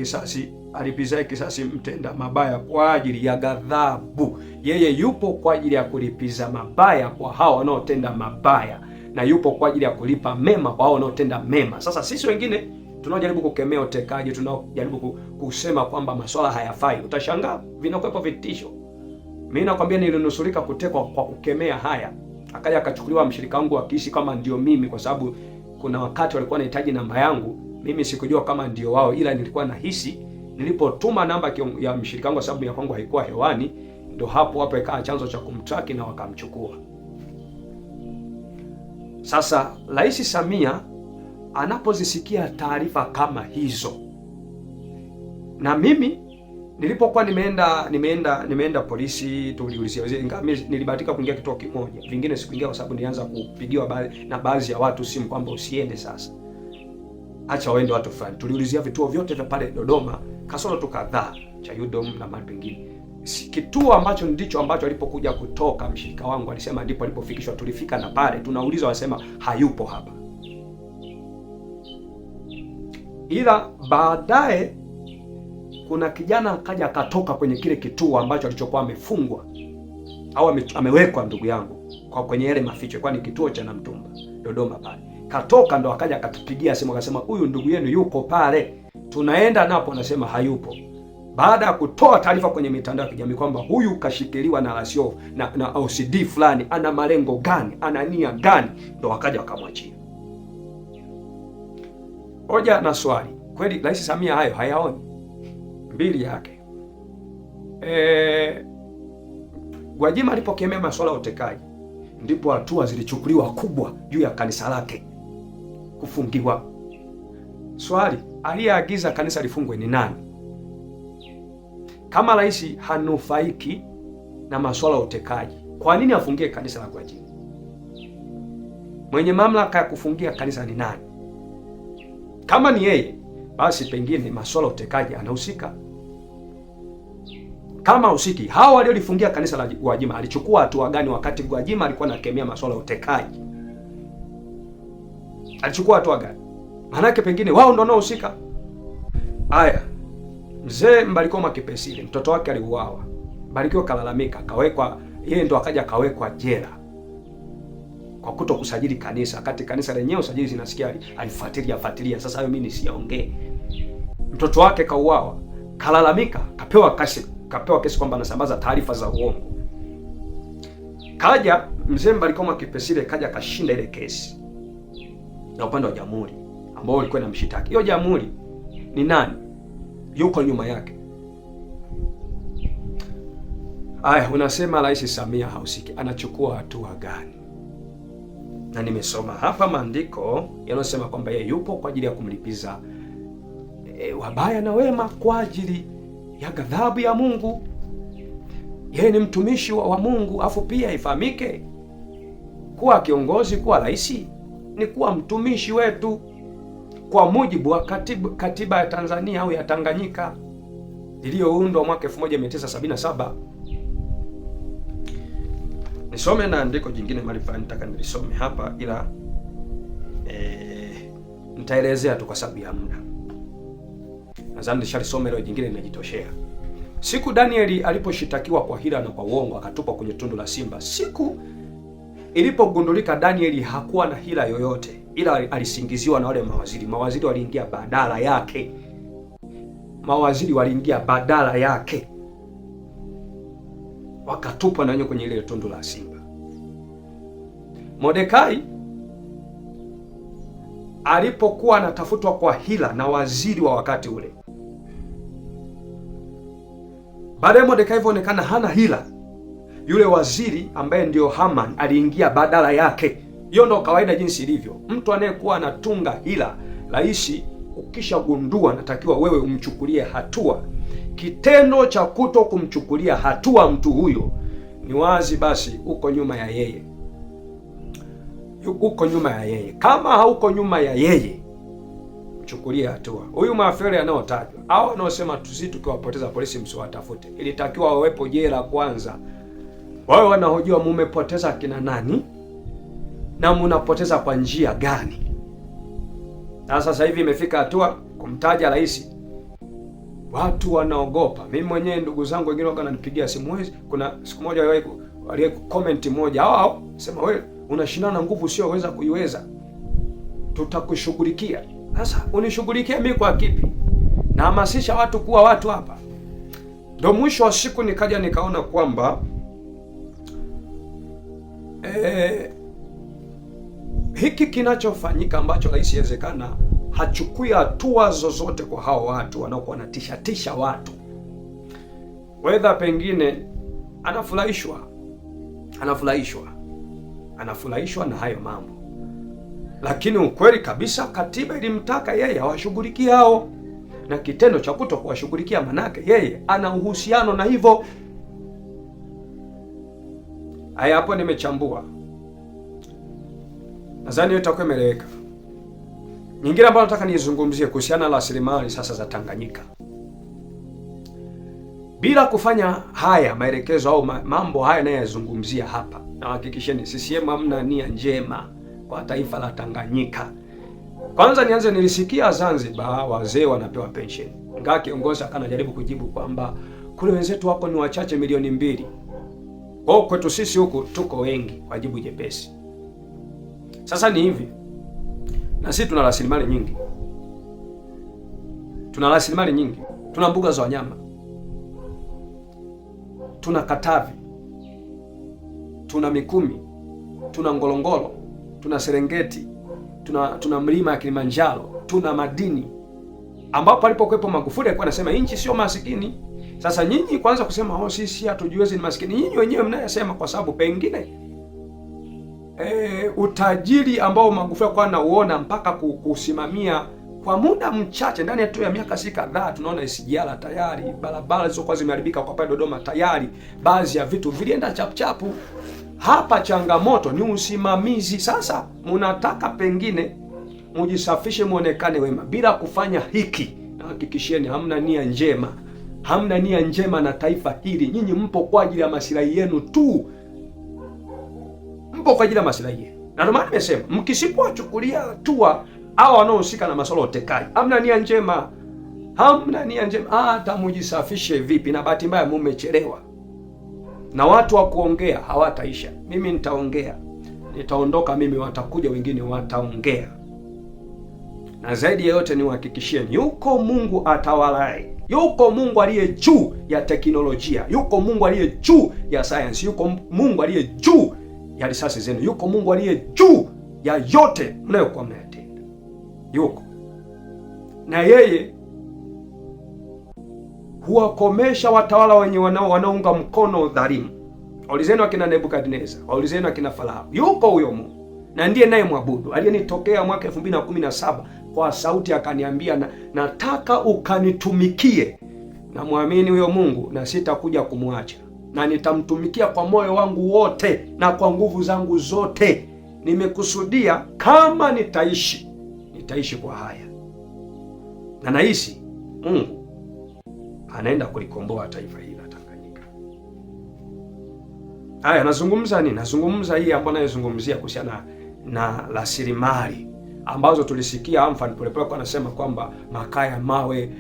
kisasi mtenda mabaya kwa ajili ya ghadhabu. Yeye yupo kwa ajili ya kulipiza mabaya kwa hao wanaotenda mabaya, na yupo kwa ajili ya kulipa mema kwa hao wanaotenda mema. Sasa sisi wengine tunaojaribu kukemea utekaji, tunaojaribu kusema kwamba masuala hayafai, utashangaa vinakuwepo vitisho. Mimi nakwambia nilinusurika kutekwa kwa kukemea haya, akaja akachukuliwa mshirika wangu akiishi kama ndio mimi, kwa sababu kuna wakati walikuwa wanahitaji namba yangu. Mimi sikujua kama ndio wao, ila nilikuwa nahisi nilipotuma namba ya mshirika wangu, sababu ya kwangu haikuwa hewani, ndo hapo ikawa chanzo cha kumtraki na wakamchukua. Sasa Rais Samia anapozisikia taarifa kama hizo, na mimi nilipokuwa nimeenda polisi, tuliulizia, ingawa nilibahatika kuingia kituo kimoja, vingine sikuingia kwa sababu nilianza kupigiwa na baadhi ya watu simu kwamba usiende sasa, acha waende watu fulani. Tuliulizia vituo vyote vya pale Dodoma, kasoro tu kadhaa cha UDOM na mahali pengine. Kituo ambacho ndicho ambacho alipokuja kutoka mshirika wangu alisema ndipo alipofikishwa. Tulifika na pale tunauliza, wasema hayupo hapa. Ila baadaye kuna kijana akaja akatoka kwenye kile kituo ambacho alichokuwa amefungwa au amewekwa ndugu yangu kwa kwenye yale maficho, kwani kituo cha Namtumba Dodoma pale. Katoka ndo akaja akatupigia simu akasema huyu ndugu yenu yuko pale. Tunaenda napo, anasema hayupo. Baada ya kutoa taarifa kwenye mitandao ya kijamii kwamba huyu kashikiliwa na rasio na OCD fulani, ana malengo gani, ana nia gani, ndo wakaja wakamwachia. Hoja na swali, kweli Rais Samia hayo hayaoni? Mbili yake. Gwajima alipokemea masuala ya utekaji, ndipo hatua zilichukuliwa kubwa juu ya kanisa lake kufungiwa. Swali, aliyeagiza kanisa lifungwe ni nani? Kama rais hanufaiki na masuala ya utekaji, kwa nini afungie kanisa la Gwajima? Mwenye mamlaka ya kufungia kanisa ni nani? Kama ni yeye, basi pengine masuala ya utekaji anahusika. Kama husiki, hao waliolifungia kanisa la Gwajima alichukua hatua gani wakati Gwajima alikuwa anakemea masuala ya utekaji? Alichukua hatua gani? Maanake pengine wao ndio wanaohusika. Haya, mzee Mbarikiwa Mwakipesile, mtoto wake aliuawa. Mbarikiwa kalalamika, akawekwa, yeye ndo akaja akawekwa jela kwa kuto kusajili kanisa, wakati kanisa lenyewe usajili zinasikia alifuatilia. Sasa hayo mimi nisiongee. Mtoto wake kauawa, kalalamika, kapewa kesi kwamba anasambaza taarifa za uongo. Kaja mzee Mbarikiwa Mwakipesile kaja kashinda ile kesi na upande wa jamhuri ambao ulikuwa inamshitaki. Hiyo jamhuri ni nani? Yuko nyuma yake. Aya, unasema Rais Samia hausiki, anachukua hatua gani? Na nimesoma hapa maandiko yanayosema kwamba yeye yupo kwa ajili ya kumlipiza wabaya na wema, kwa ajili ya ghadhabu ya Mungu. Yeye ni mtumishi wa Mungu. Afu pia ifahamike kuwa kiongozi, kuwa rais ni kuwa mtumishi wetu kwa mujibu wa katiba ya Tanzania au ya Tanganyika iliyoundwa mwaka 1977. Nisome na andiko jingine mahali fulani, nitaka nilisome hapa, ila nitaelezea tu kwa sababu ya muda. Nadhani nishalisoma ile jingine linajitoshea. Siku Danieli aliposhitakiwa kwa hila na kwa uongo akatupwa kwenye tundu la simba, siku ilipogundulika Danieli hakuwa na hila yoyote, ila alisingiziwa na wale mawaziri. Mawaziri waliingia badala yake, wakatupwa na wenyewe kwenye ile tundu la simba. Mordekai alipokuwa anatafutwa kwa hila na waziri wa wakati ule, baadaye Mordekai onekana hana hila, yule waziri ambaye ndio Haman aliingia badala yake. Hiyo ndo kawaida jinsi ilivyo. Mtu anayekuwa anatunga hila, rais ukishagundua, natakiwa wewe umchukulie hatua. Kitendo cha kuto kumchukulia hatua mtu huyo, ni wazi basi uko nyuma ya yeye, Kama hauko nyuma ya yeye, mchukulie hatua. Huyu maafisa anaotajwa au anaosema tusi tukiwapoteza polisi msiwatafute, ilitakiwa wawepo jela kwanza. Wao wanahojiwa mumepoteza kina nani na mnapoteza kwa njia gani. Na sasa hivi imefika hatua kumtaja rais, watu wanaogopa. Mimi mwenyewe ndugu zangu wengine wakanipigia simu, kuna siku moja wale comment moja hao sema, wewe unashindana na nguvu usioweza kuiweza, tutakushughulikia. Sasa unishughulikia mimi kwa kipi? Nahamasisha watu kuwa watu hapa. Ndio mwisho wa siku nikaja nikaona kwamba hiki kinachofanyika ambacho rais inawezekana hachukui hatua zozote kwa hao watu wanaokuwa wanatisha watu, whether pengine anafurahishwa na hayo mambo, lakini ukweli kabisa katiba ilimtaka yeye awashughulikie hao, na kitendo cha kuto kuwashughulikia manake yeye ana uhusiano na hivyo. Haya, hapo nimechambua, nadhani itakuwa imeeleweka. Nyingine ambayo nataka nizungumzie kuhusiana na rasilimali sasa za Tanganyika. Bila kufanya haya maelekezo au mambo haya ninayozungumzia hapa, na hakikisheni CCM hamna nia njema kwa taifa la Tanganyika. Kwanza nianze, nilisikia Zanzibar wazee wanapewa pension. Ingawa kiongozi akanajaribu kujibu kwamba kule wenzetu wako ni wachache, milioni 2. Kwa kwetu sisi huku tuko wengi, kwa jibu jepesi. Sasa ni hivi, na sisi tuna rasilimali nyingi. Tuna mbuga za wanyama, tuna Katavi, tuna Mikumi, tuna Ngorongoro, tuna Serengeti, tuna mlima ya Kilimanjaro, tuna madini, ambapo alipokuwepo Magufuli alikuwa anasema nchi sio masikini. Sasa nyinyi kwanza kusema sisi hatujiwezi, ni maskini, nyinyi wenyewe mnayasema, kwa sababu pengine utajiri ambao Magufuli alikuwa anauona mpaka kusimamia kwa muda mchache, ndani tu ya miaka si kadhaa, tunaona SGR tayari, barabara zilizokuwa zimeharibika kwa pale Dodoma tayari, baadhi ya vitu vilienda chapuchapu. Hapa changamoto ni usimamizi. Sasa mnataka pengine mujisafishe, muonekane wema, bila kufanya hiki. Na hakikisheni hamna nia njema, hamna nia njema na taifa hili. Nyinyi mpo kwa ajili ya maslahi yenu tu, mpo kwa ajili ya maslahi yenu. Na ndio maana nimesema mkisipochukulia hatua hao wanaohusika na masuala ya utekaji, hamna nia njema, hamna nia njema. Hata mujisafishe vipi, na bahati mbaya mumechelewa, na watu wa kuongea hawataisha. Mimi nitaongea, nitaondoka mimi, watakuja wengine wataongea. Na zaidi ya yote niwahakikishieni, yuko Mungu atawalaye, yuko Mungu aliye juu ya teknolojia, yuko Mungu aliye juu ya science, yuko Mungu aliye juu ya risasi zenu, yuko Mungu aliye juu ya yote mnayokuwa mnayatenda. Yuko na yeye huwakomesha watawala wenye wanaounga mkono dhalimu. Waulizeni akina Nebukadneza, waulizeni akina Farao. Yuko huyo Mungu na ndiye naye mwabudu, aliyenitokea mwaka 2017 kwa sauti akaniambia, nataka ukanitumikie. Na muamini huyo Mungu, na sitakuja kumwacha, na nitamtumikia kwa moyo wangu wote na kwa nguvu zangu zote. Nimekusudia kama nitaishi kwa haya, na nahisi Mungu anaenda kulikomboa taifa hili la Tanganyika. Haya, nazungumza nini? Nazungumza hii ambayo nayozungumzia kuhusiana na rasilimali ambazo tulisikia Humphrey Polepole kwa anasema kwamba makaa ya mawe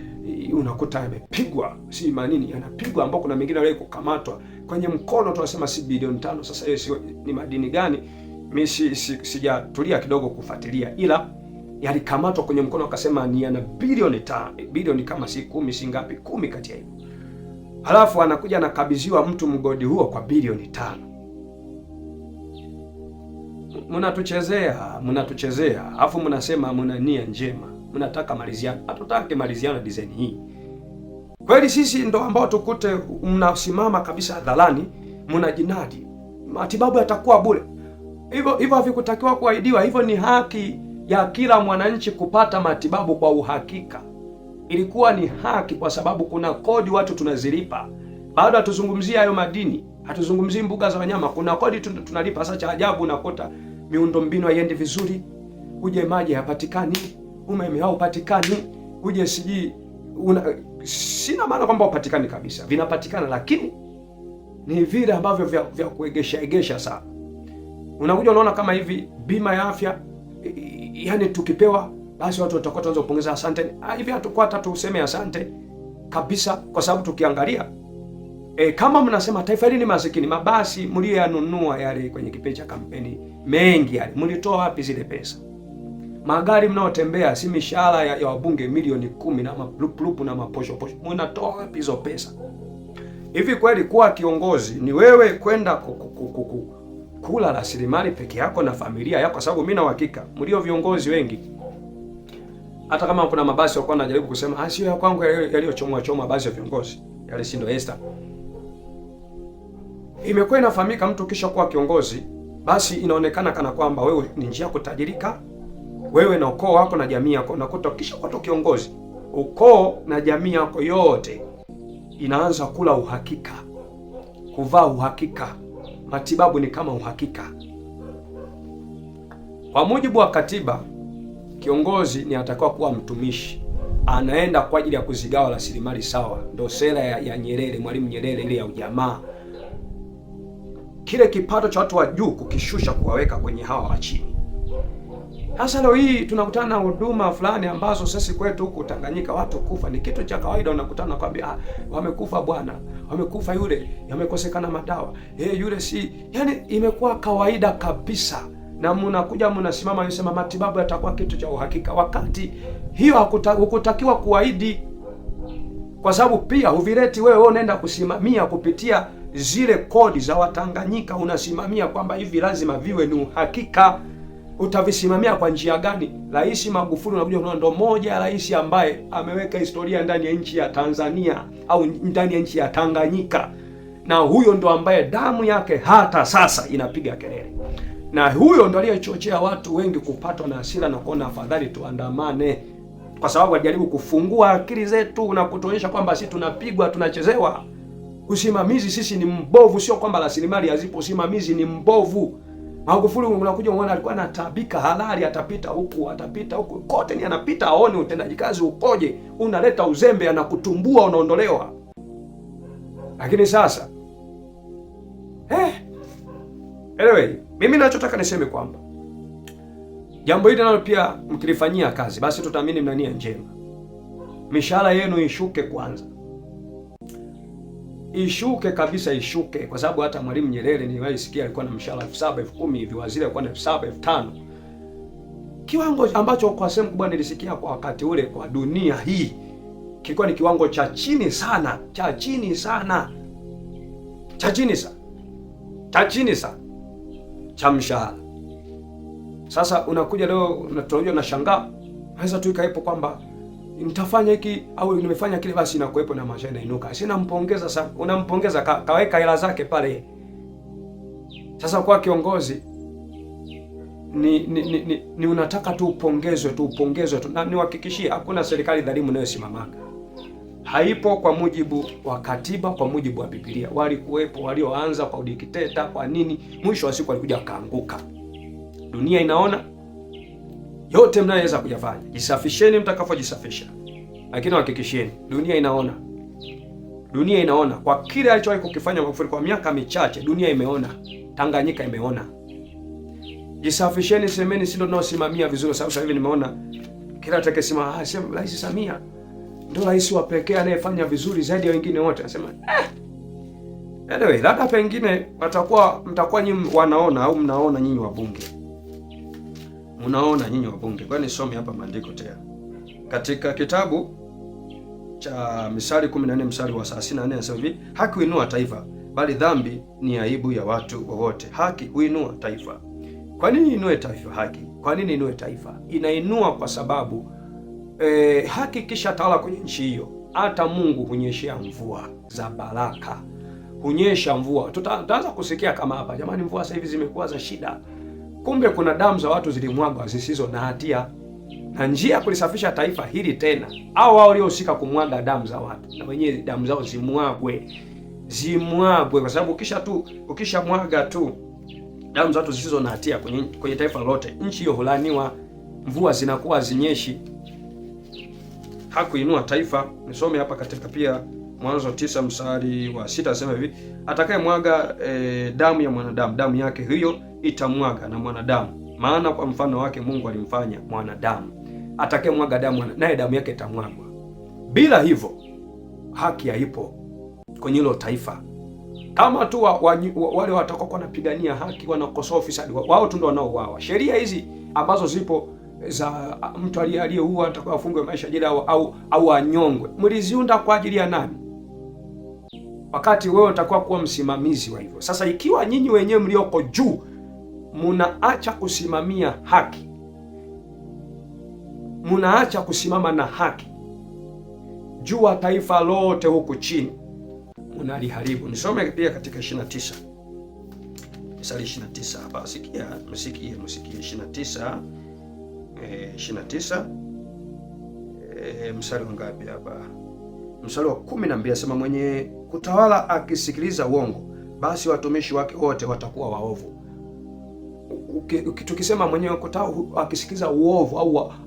unakuta yamepigwa, si manini yanapigwa, ambao kuna mengine wale kukamatwa kwenye mkono, tunasema si bilioni 5. Sasa hiyo ni madini gani? Mimi sijatulia kidogo kufuatilia, ila yalikamatwa kwenye mkono, akasema ni yana bilioni 5, bilioni kama si 10, si ngapi, 10 kati ya hivyo. Halafu anakuja anakabidhiwa mtu mgodi huo kwa bilioni 5. Mnatuchezea, afu mnasema mna nia njema, mnataka maliziano. Hatutaki maliziano design hii. Kweli sisi ndo ambao tukute mnasimama kabisa hadharani mnajinadi matibabu yatakuwa bure. Hivyo havikutakiwa kuahidiwa. Hivyo ni haki ya kila mwananchi kupata matibabu kwa uhakika. Ilikuwa ni haki kwa sababu kuna kodi watu tunazilipa. Bado hatuzungumzia hayo madini, hatuzungumzii mbuga za wanyama, kuna kodi tunalipa. Sasa cha ajabu unakuta miundombinu haiendi vizuri, uje maji hayapatikani, umeme haupatikani, uje sina maana kwamba upatikani kabisa, vinapatikana, lakini ni vile ambavyo vya kuegesha sana. Unakuja unaona kama hivi bima ya afya, yani tukipewa basi watu watakuwa tuanze kupongeza asante. Hivi hatakuwa hata tuseme asante kabisa, kwa sababu tukiangalia kama mnasema taifa hili ni masikini, mabasi mlioyanunua yale kwenye kipindi cha kampeni mengi yale, mlitoa wapi zile pesa? Magari mnaotembea si mishahara ya wabunge milioni 10 na maplupu na maposho, mnatoa wapi hizo pesa? Hivi kweli kuwa kiongozi ni wewe kwenda kula rasilimali peke yako na familia yako? Kwa sababu mimi na uhakika mlio viongozi wengi, hata kama kuna mabasi walikuwa wanajaribu kusema sio ya kwangu yaliyochomwa basi ya viongozi yale, si ndo Esther. Imekuwa inafahamika mtu kisha kuwa kiongozi, basi inaonekana kana kwamba wewe ni njia kutajirika, wewe na ukoo wako na jamii yako. Unakuta kisha kuwa kiongozi, ukoo na jamii yako yote inaanza kula uhakika, kuvaa uhakika, matibabu ni kama uhakika. Kwa mujibu wa katiba, kiongozi ni atakiwa kuwa mtumishi, anaenda kwa ajili ya kuzigawa rasilimali sawa. Ndio sera ya Nyerere, Mwalimu Nyerere, ile ya ujamaa. Kile kipato cha watu wa juu kukishusha, kuwaweka kwenye hawa wa chini. Sasa leo hii tunakutana na huduma fulani ambazo sisi kwetu huku Tanganyika watu kufa ni kitu cha kawaida. Unakutana kwambia wamekufa bwana, wamekufa yule, yamekosekana madawa, yule si, yani imekuwa kawaida kabisa. Na mnakuja mnasimama mnasema matibabu yatakuwa kitu cha uhakika, wakati hiyo hukutakiwa kuahidi, kwa sababu pia huvileti wewe unaenda kusimamia kupitia zile kodi za Watanganyika, unasimamia kwamba hivi lazima viwe ni uhakika. utavisimamia kwa njia gani? Rais Magufuli unakuja kuona ndo moja ya rais ambaye ameweka historia ndani ya nchi ya Tanzania au ndani ya nchi ya Tanganyika, na huyo ndo ambaye damu yake hata sasa inapiga kelele, na huyo ndo aliyechochea watu wengi kupatwa na hasira na kuona afadhali tuandamane, kwa sababu alijaribu kufungua akili zetu na kutuonyesha kwamba sisi tunapigwa, tunachezewa. Usimamizi sisi ni mbovu, sio kwamba rasilimali hazipo, usimamizi ni mbovu. Magufuli unakuja unaona alikuwa anatabika halali, atapita huku atapita huku, kote ni anapita aone utendaji kazi ukoje, unaleta uzembe, anakutumbua, unaondolewa. Lakini sasa anyway, mimi nachotaka niseme kwamba jambo hili nalo pia mkilifanyia kazi, basi tutaamini mna nia njema. Mishahara yenu ishuke kwanza, ishuke kabisa, ishuke, kwa sababu hata Mwalimu Nyerere niliwahi sikia alikuwa na mshahara 7,000, 10,000 hivi, waziri alikuwa na 7,000, 5,000, kiwango ambacho kwa sehemu kubwa nilisikia kwa wakati ule kwa dunia hii kilikuwa ni kiwango cha chini sana, cha chini sana, cha chini sana, cha chini sana cha mshahara. Sasa unakuja leo unatoa na shangaa, naweza tu ikaepo kwamba nitafanya hiki au nimefanya kile, basi inakuepo na maisha inainuka. Sina mpongeza sana, unampongeza kaweka hela zake pale. Sasa kwa kiongozi ni unataka tu upongezwe tu, na niwahakikishie hakuna serikali dhalimu inayosimamaka. Haipo kwa mujibu wa katiba, kwa mujibu wa Biblia. Walikuwepo walioanza kwa udikteta, kwa nini? Mwisho wa siku walikuja kaanguka. Dunia inaona yote mnayoweza kuyafanya. Jisafisheni mtakapojisafisha, lakini hakikisheni dunia inaona. Dunia inaona kwa kile alichowahi kukifanya Magufuli kwa miaka michache. Dunia imeona, Tanganyika imeona. Jisafisheni, semeni si ndio tunaosimamia vizuri. Sababu sasa hivi nimeona kila atakayesema sema Rais Samia ndio rais wa pekee anayefanya vizuri zaidi ya wengine wote, anasema anyway, labda pengine mtakuwa nyinyi wanaona au mnaona nyinyi wabunge. Mnaona nyinyi wabunge. Kwa nisome hapa maandiko tena. Katika kitabu cha Misali 14 mstari wa 34 anasema hivi, haki huinua taifa, bali dhambi ni aibu ya watu wowote. Haki huinua taifa. Kwa nini inue taifa haki? Kwa nini inue taifa? Inainua kwa sababu haki kisha tawala kwenye nchi hiyo, hata Mungu hunyeshea mvua za baraka. Hunyesha mvua. Tutaanza kusikia kama hapa, jamani, mvua sasa hivi zimekuwa za shida. Kumbe kuna damu za watu zilimwagwa zisizo na hatia, na njia ya kulisafisha taifa hili tena, au wao waliohusika kumwaga damu za watu na wenyewe damu zao zimwagwe, kwa sababu ukishamwaga tu damu za watu zisizo na hatia kwenye taifa lolote, nchi hiyo hulaniwa, mvua zinakuwa zinyeshi. Hakuinua taifa. Nisome hapa katika pia Mwanzo 9 mstari wa 6 anasema hivi, atakayemwaga damu ya mwanadamu, damu yake hiyo itamwaga na mwanadamu, maana kwa mfano wake Mungu alimfanya mwanadamu. Atakayemwaga damu naye damu yake itamwagwa. Bila hivyo haki haipo kwenye hilo taifa. Kama tu wale watakokuwa wanapigania haki wanakosoa ufisadi, wao tu ndio wanaouawa. Sheria hizi ambazo zipo za mtu aliyeua atakuwa afungwe maisha jela au anyongwe, mliziunda kwa ajili ya nani? Wakati wewe utakuwa kuwa msimamizi wa hivyo. Sasa ikiwa nyinyi wenyewe mlioko juu mnaacha kusimamia haki, mnaacha kusimama na haki, jua taifa lote huku chini mnaliharibu. Nisome pia katika 29 mstari 29 hapa, msikie 29 mstari wangapi hapa? Mstari wa 12 asema, mwenye kutawala akisikiliza uongo, basi watumishi wake wote watakuwa waovu. Tukisema mwenye kutawala akisikiliza uovu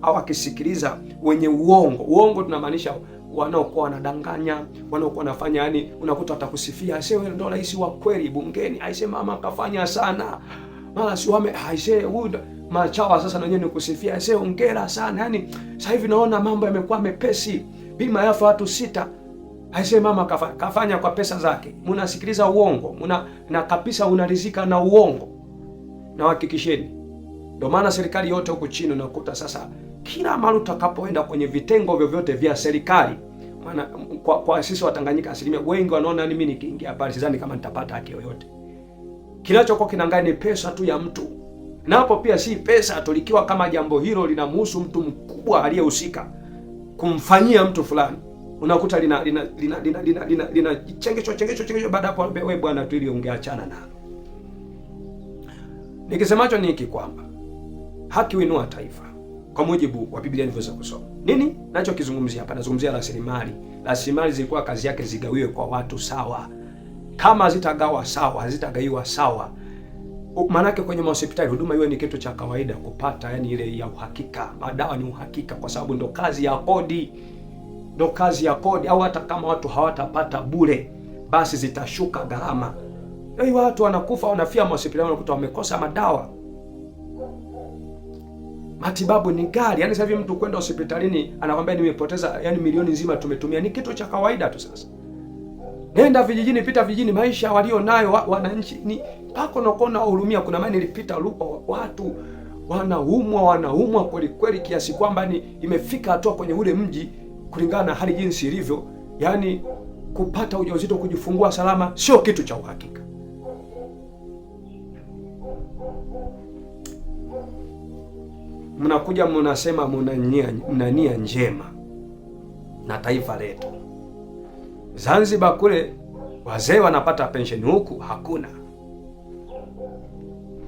au akisikiliza wenye uongo tunamaanisha wanaokuwa wanadanganya, wanaokuwa wanafanya, yani unakuta atakusifia, aisee wewe ndio rais wa kweli bungeni, aisee mama kafanya sana, mara si wame, aisee huyu machawa sasa na wenyewe ni kusifia, aisee hongera sana, yani sasa hivi naona mambo yamekuwa mepesi, bima yafa watu 6, aisee mama kafanya kwa pesa zake. Mnasikiliza uongo, na kabisa unarizika na uongo. Na hakikisheni, ndio maana serikali yote huko chini unakuta sasa kila mara utakapoenda kwenye vitengo vyovyote vya serikali, maana kwa sisi Watanganyika asilimia wengi wanaona mimi nikiingia pale sidhani kama nitapata haki yoyote. Kinachokuwa kinangaa ni pesa tu ya mtu. Na hapo pia si pesa tu, likiwa kama jambo hilo linamhusu mtu mkubwa aliyehusika kumfanyia mtu fulani, unakuta lina chengesho. Baada hapo wewe bwana tu ili ungeachana nalo. Nikisemacho ni hiki kwamba haki huinua taifa kwa mujibu wa Biblia nilivyoweza kusoma. Nini nachokizungumzia hapa? Nazungumzia rasilimali. Rasilimali zilikuwa kazi yake zigawiwe kwa watu sawa. Kama hazitagawa sawa, hazitagaiwa sawa, maanake kwenye hospitali huduma iwe ni kitu cha kawaida kupata, yani ile ya uhakika. Madawa ni uhakika kwa sababu ndo kazi ya kodi. Ndo kazi ya kodi. Au hata kama watu hawatapata bure, basi zitashuka gharama. Watu wanakufa wanafia hospitali, wanakuta wamekosa madawa. Matibabu ni ghali. Yaani sasa hivi mtu kwenda hospitalini anakwambia nimepoteza yani milioni nzima tumetumia, ni kitu cha kawaida tu. Sasa nenda vijijini, pita vijijini, maisha walio nayo wananchi ni pako nakona hurumia. Kuna maana nilipita lupo, watu wanaumwa kweli kweli, kiasi kwamba ni imefika hatua kwenye ule mji, kulingana na hali jinsi ilivyo, yani kupata ujauzito, kujifungua salama sio kitu cha uhakika. Mnakuja mnasema mna nia njema na taifa letu. Zanzibar kule wazee wanapata pensheni, huku hakuna.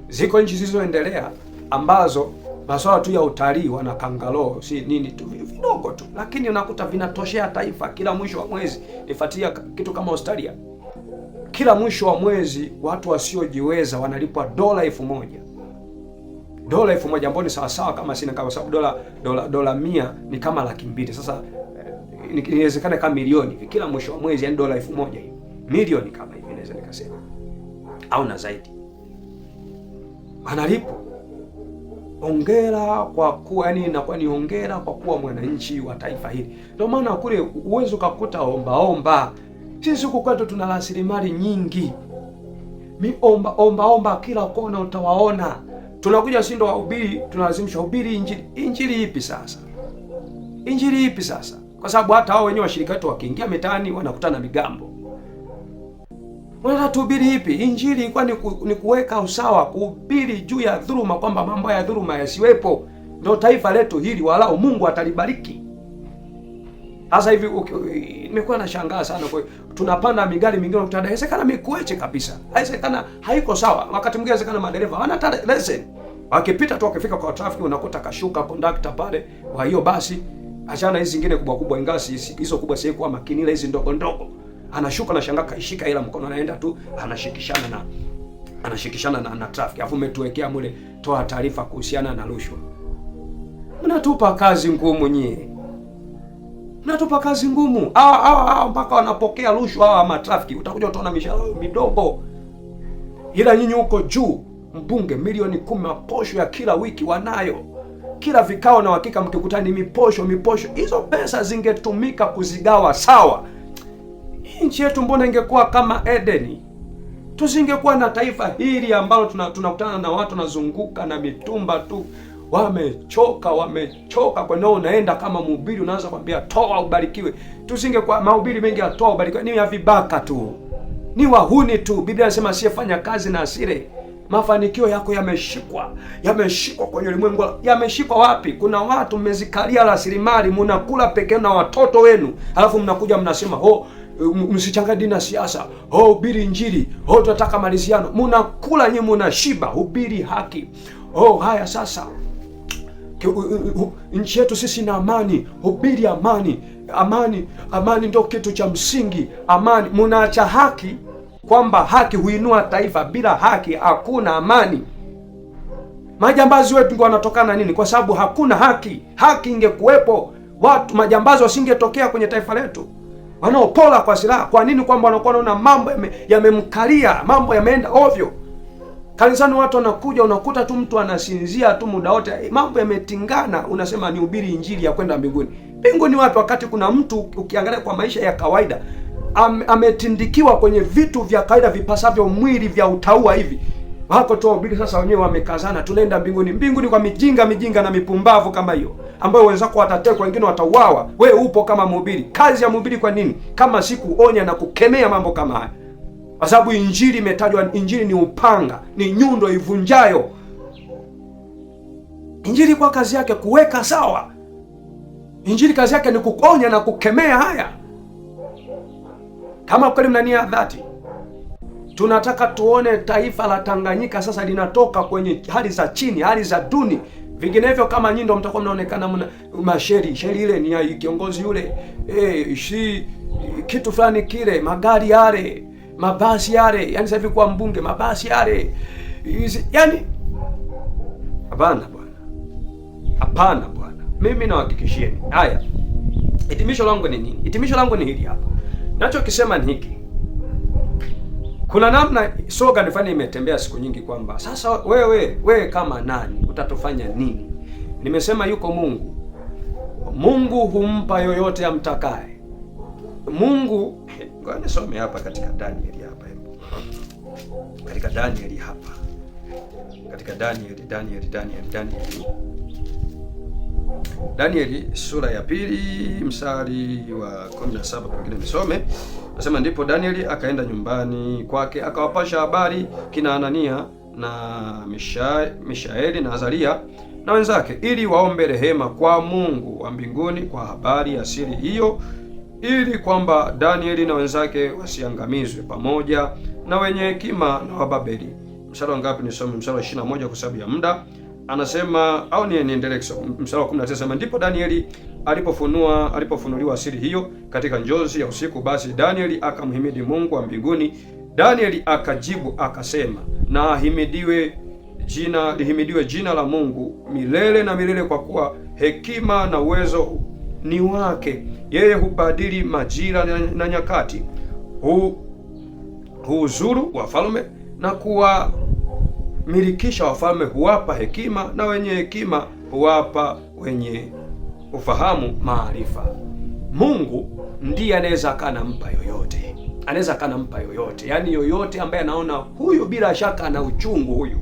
Ziko nchi zilizoendelea ambazo masuala tu ya utalii wana kangaloo si nini tu vidogo tu, lakini unakuta vinatoshea taifa. Kila mwisho wa mwezi, nifuatia kitu kama Australia, kila mwisho wa mwezi watu wasiojiweza wanalipwa $1,000. $1,000 ambao ni sawasawa kama sina, kwa sababu dola 100 ni kama $200,000. Sasa inawezekana kama milioni hivi kila mwisho wa mwezi, yani $1,000 hivi, milioni kama hivi naweza nikasema, au na zaidi, analipo. Hongera kwa kuwa, yani inakuwa ni hongera kwa kuwa mwananchi wa taifa hili. Ndio maana kule uwezo ukakuta omba. Sisi huko kwetu tuna rasilimali nyingi, omba kila kona utawaona. Tunakuja sindo wahubiri, tunalazimisha hubiri injili. Injili ipi sasa? Injili ipi sasa? Kwa sababu hata hao wenyewe washirika wetu wakiingia mitaani wanakutana na migambo. Wanataka tuhubiri ipi? Injili ilikuwa ni kuweka usawa, kuhubiri juu ya dhuluma, kwamba mambo ya dhuluma yasiwepo. Ndio taifa letu hili walao Mungu atalibariki. Sasa hivi nimekuwa nashangaa sana, kwa tunapanda migari mingine kutoka inawezekana mikueche kabisa. Haiwezekana, haiko sawa. Wakati mwingine inawezekana madereva wana lesson. Wakipita tu wakifika kwa traffic unakuta kashuka conductor pale. Kwa hiyo basi achana hizi zingine kubwa ingasi hizo kubwa sasa kwa makini, ile hizi ndogo anashuka na shangaa kaishika ila mkono anaenda tu anashikishana na traffic. Alafu umetuwekea mule toa taarifa kuhusiana na rushwa. Mnatupa kazi ngumu nyie. Mnatupa kazi ngumu. Mpaka wanapokea rushwa hawa matrafiki. Utakuja utaona mishahara midogo. Ila nyinyi huko juu, mbunge milioni 10 maposho ya kila wiki wanayo. Kila vikao na hakika mkikutana ni miposho. Hizo pesa zingetumika kuzigawa sawa. Nchi yetu mbona ingekuwa kama Edeni? Tusingekuwa na taifa hili ambalo tunakutana na watu nazunguka na mitumba tu. Wamechoka kwa nao, unaenda kama mhubiri unaanza kwambia toa ubarikiwe. Tusingekuwa mahubiri mengi ya toa ubarikiwe, ni ya vibaka tu, ni wahuni tu. Biblia inasema asiyefanya kazi na asile. Mafanikio yako yameshikwa kwenye ulimwengu. Yameshikwa wapi? Kuna watu mmezikalia rasilimali, mnakula pekee na watoto wenu, alafu mnakuja mnasema msichanganye dini na siasa, hubiri injili, tunataka maliziano. Mnakula nyinyi, mnashiba. Hubiri haki. Haya sasa nchi yetu sisi na amani, hubiri amani ndio kitu cha msingi. Amani, mnaacha haki, kwamba haki huinua taifa. Bila haki hakuna amani. Majambazi wetu ndio wanatokana nini? Kwa sababu hakuna haki. Haki ingekuwepo, watu majambazi wasingetokea kwenye taifa letu, wanaopola kwa silaha. Kwa nini? Kwamba wanakuwa wanaona mambo yamemkalia, mambo yameenda ovyo. Kanisani watu wanakuja, unakuta tu mtu anasinzia tu muda wote, mambo yametingana. Unasema ni hubiri injili ya kwenda mbinguni. Mbinguni wapi, wakati kuna mtu ukiangalia kwa maisha ya kawaida ametindikiwa kwenye vitu vya kawaida vipasavyo mwili vya utaua hivi. Wako tu wahubiri sasa wenyewe wamekazana, tunaenda mbinguni. Mbinguni kwa mijinga na mipumbavu kama hiyo, ambayo wenzako watatekwa, wengine watauawa. Wewe upo kama mhubiri. Kazi ya mhubiri kwa nini kama si kuonya na kukemea mambo kama haya? Kwa sababu injili imetajwa. Injili ni upanga, ni nyundo ivunjayo. Injili kwa kazi yake kuweka sawa. Injili kazi yake ni kukonya na kukemea haya. Kama kweli mna nia ya dhati, tunataka tuone taifa la Tanganyika sasa linatoka kwenye hali za chini, hali za duni. Vinginevyo kama nyinyi ndio mtakuwa mnaonekana sheri ile ni ya kiongozi yule, kitu fulani kile, magari yale, mabasi yale, yani sasa hivi kwa mbunge mabasi yale, yani hapana bwana, hapana bwana. Mimi nawahakikishieni haya. Hitimisho langu ni nini? Hitimisho langu ni hili hapa. Nachokisema ni hiki. Kuna namna slogan fulani imetembea siku nyingi kwamba sasa wewe kama nani utatufanya nini? Nimesema yuko Mungu. Mungu humpa yoyote amtakaye. Mungu, ngoja nisome hapa katika Danieli hapa. Katika Danieli hapa. Katika Danieli sura ya 2 mstari wa 17 pengine nisome. Nasema ndipo Danieli akaenda nyumbani kwake akawapasha habari kina Anania na Mishaeli na Azaria na wenzake ili waombe rehema kwa Mungu wa mbinguni kwa habari ya siri hiyo, ili kwamba Danieli na wenzake wasiangamizwe pamoja na wenye hekima na Wababeli. Mstari ngapi nisome? Mstari wa 21 kwa sababu ya muda. Anasema au niendelee kusoma mstari wa 19. Sema ndipo Danieli alipofunuliwa siri hiyo katika njozi ya usiku, basi Danieli akamhimidi Mungu wa mbinguni. Danieli akajibu akasema, na lihimidiwe jina la Mungu milele na milele, kwa kuwa hekima na uwezo ni wake. Yeye hubadili majira na nyakati, huuzuru wafalme na kuwamilikisha wafalme, huwapa hekima na wenye hekima huwapa wenye ufahamu maarifa. Mungu ndiye anaweza akanampa yoyote, anaweza akanampa yoyote, yaani yoyote ambaye anaona huyu bila shaka ana uchungu huyu.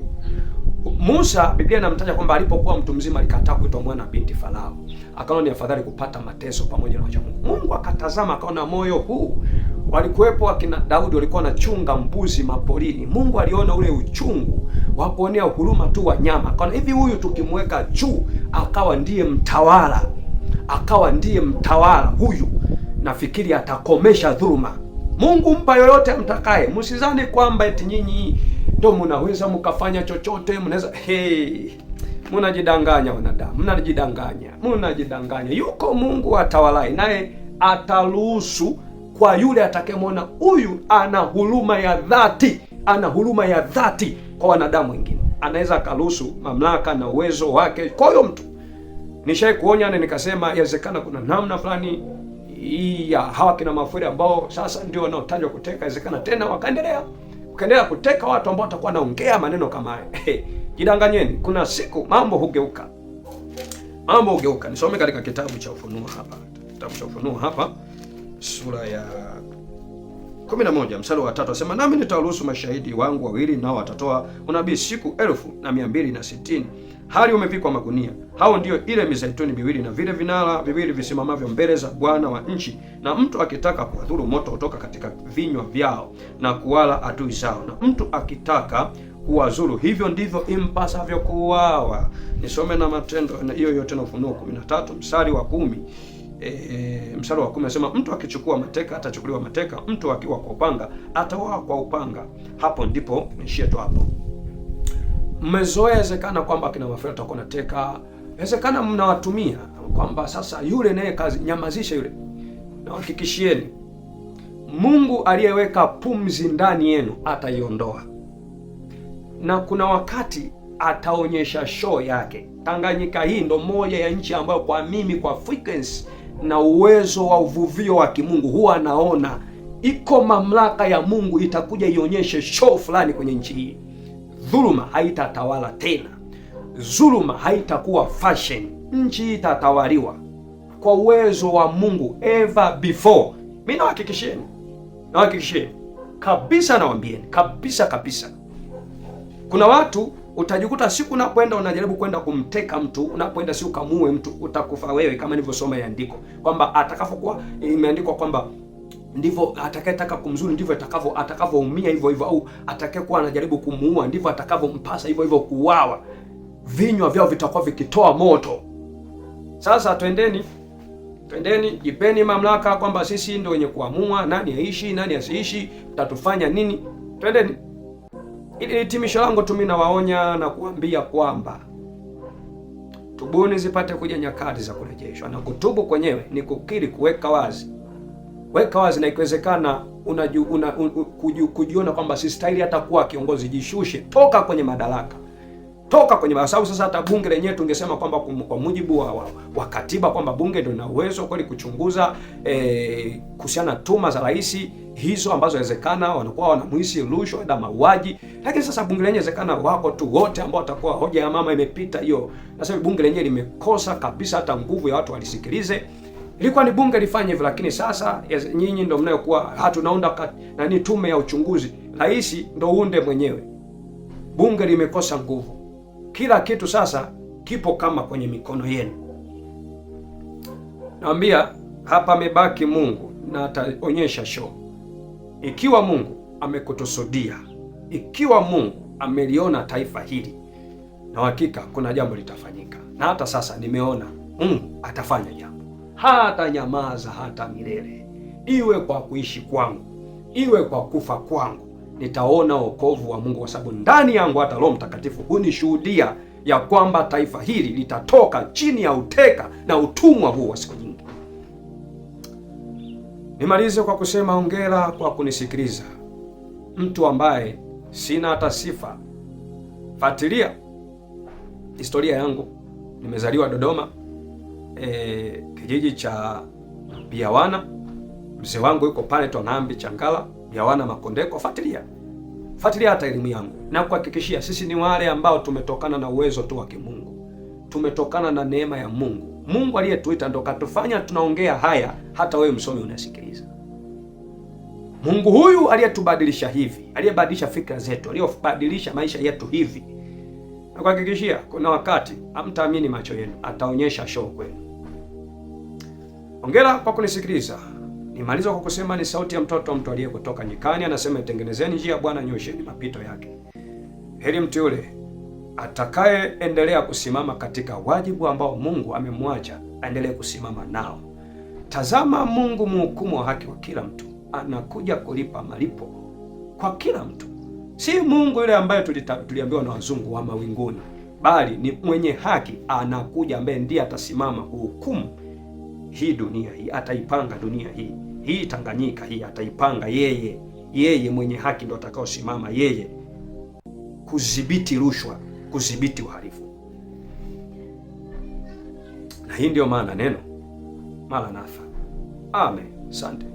Musa, Biblia inamtaja kwamba alipokuwa mtu mzima alikataa kuitwa mwana binti Farao, akaona ni afadhali kupata mateso pamoja na wacha Mungu. Mungu akatazama akaona moyo huu. Walikuwepo akina Daudi walikuwa wanachunga mbuzi maporini. Mungu aliona ule uchungu wa kuonea huruma tu wanyama, akaona hivi huyu tukimweka juu akawa ndiye mtawala huyu, nafikiri atakomesha dhuluma. Mungu mpa yoyote amtakaye. Msizani kwamba eti nyinyi ndio mnaweza mkafanya chochote, mnaweza mnajidanganya wanadamu, mnajidanganya. Yuko Mungu atawalai, naye ataruhusu kwa yule atakayemwona huyu ana huruma ya dhati, kwa wanadamu wengine. Anaweza akaruhusu mamlaka na uwezo wake kwa huyo mtu. Nishai kuonya na nikasema inawezekana kuna namna fulani hii ya hawa kina Mafwele ambao sasa ndio wanaotajwa kuteka, inawezekana tena wakaendelea kuteka watu ambao watakuwa naongea maneno kama haya. Jidanganyeni, kuna siku mambo hugeuka. Nisome katika kitabu cha Ufunuo hapa sura ya 11 mstari wa 3, asema nami nitawaruhusu mashahidi wangu wawili, nao watatoa unabii siku 1260 hali umepikwa magunia. Hao ndio ile mizeituni miwili na vile vinara viwili visimamavyo mbele za Bwana wa nchi, na mtu akitaka kuwadhuru moto kutoka katika vinywa vyao na kuwala adui zao, na mtu akitaka kuwazuru hivyo ndivyo impasavyo kuuawa. Nisome na Matendo na hiyo yote na Ufunuo 13 mstari wa 10. Mstari wa 10 nasema mtu akichukua mateka atachukuliwa mateka, mtu akiwa kwa upanga atauawa kwa upanga. Hapo ndipo nishie tu hapo. Mmezoea inawezekana kwamba kina Mafwele watakuwa nateka, inawezekana mnawatumia kwamba sasa yule naye kazi nyamazisha yule. Na hakikishieni Mungu aliyeweka pumzi ndani yenu ataiondoa, na kuna wakati ataonyesha show yake. Tanganyika hii ndo moja ya nchi ambayo kwa mimi kwa frequency na uwezo wa uvuvio wa kimungu huwa naona iko mamlaka ya Mungu itakuja ionyeshe show fulani kwenye nchi hii. Dhuluma haitatawala tena, dhuluma haitakuwa fashion. Nchi hii itatawaliwa kwa uwezo wa Mungu ever before. Mimi nawahakikishieni kabisa, nawaambieni kabisa. Kuna watu utajikuta siku unapoenda unajaribu kwenda kumteka mtu, unapoenda si ukamue mtu, utakufa wewe, kama nilivyosoma andiko kwamba atakapokuwa imeandikwa kwamba ndivyo atakayetaka kumzuru ndivyo atakavyoumia hivyo, au atakayekuwa anajaribu kumuua ndivyo atakavyompasa hivyo kuuawa. vinywa vyao vitakuwa vikitoa moto. Sasa twendeni, jipeni mamlaka kwamba sisi ndio wenye kuamua nani aishi, nani asiishi, mtatufanya nini. Twendeni. Ili hitimisho langu tu, mimi nawaonya na kuambia kwamba tubuni zipate kuja nyakati za kurejeshwa, na kutubu kwenyewe ni kukiri, kuweka wazi, na ikiwezekana kujiona kwamba sistahili hata kuwa kiongozi. Jishushe, toka kwenye madaraka, sababu sasa hata bunge lenyewe tungesema kwamba kwa mujibu wa katiba kwamba bunge ndio lina uwezo kweli kuchunguza kuhusiana na tuma za rais hizo ambazo inawezekana wanakuwa wanamuhisi rushwa na mauaji. Lakini sasa bunge lenyewe inawezekana wako tu wote ambao watakuwa hoja ya mama imepita hiyo. Sasa bunge lenyewe limekosa kabisa hata nguvu ya watu walisikilize. Ilikuwa ni bunge lifanye hivyo, lakini sasa nyinyi ndio mnayokuwa tunaunda tume ya uchunguzi. Rais ndio uunde mwenyewe. Bunge limekosa nguvu. Kila kitu sasa kipo kama kwenye mikono yenu. Naambia hapa amebaki Mungu na ataonyesha show. Ikiwa Mungu amekutusudia, ikiwa Mungu ameliona taifa hili, na hakika kuna jambo litafanyika. Na hata sasa nimeona Mungu atafanya jambo. Hata nyamaza hata milele. Iwe kwa kuishi kwangu, iwe kwa kufa kwangu, nitaona wokovu wa Mungu, kwa sababu ndani yangu hata Roho Mtakatifu hunishuhudia ya kwamba taifa hili litatoka chini ya uteka na utumwa huu wa siku nyingi. Nimalize kwa kusema hongera kwa kunisikiliza, mtu ambaye sina hata sifa. Fuatilia historia yangu. Nimezaliwa Dodoma, kijiji cha Biawana. Mzee wangu yuko pale Tonambi Changala, Biawana Makondeko. Fuatilia hata elimu yangu, na kuhakikishia sisi ni wale ambao tumetokana na uwezo tu wa kimungu, tumetokana na neema ya Mungu. Mungu aliyetuita ndo katufanya tunaongea haya, hata wewe msomi unasikiliza. Mungu huyu aliyetubadilisha hivi, aliyebadilisha fikra zetu, aliyobadilisha maisha yetu hivi, na kuhakikishia kuna wakati hamtaamini macho yenu, ataonyesha show kwenu. Hongera kwa kunisikiliza. Nimaliza kwa kusema ni sauti ya mtu aliye kutoka nyikani, anasema itengenezeni njia ya Bwana, nyosheni mapito yake. Heri mtu yule atakaye endelea kusimama katika wajibu ambao Mungu amemwacha aendelee kusimama nao. Tazama, Mungu mhukumu wa haki wa kila mtu anakuja kulipa malipo kwa kila mtu. Si Mungu yule ambaye tuliambiwa na wazungu wa mawinguni, bali ni mwenye haki anakuja, ambaye ndiye atasimama kuhukumu hii dunia hii, ataipanga dunia hii Tanganyika hii ataipanga yeye mwenye haki ndo atakaosimama yeye kudhibiti rushwa, kudhibiti uhalifu. Na hii ndio maana neno Maranatha. Amen. Asante.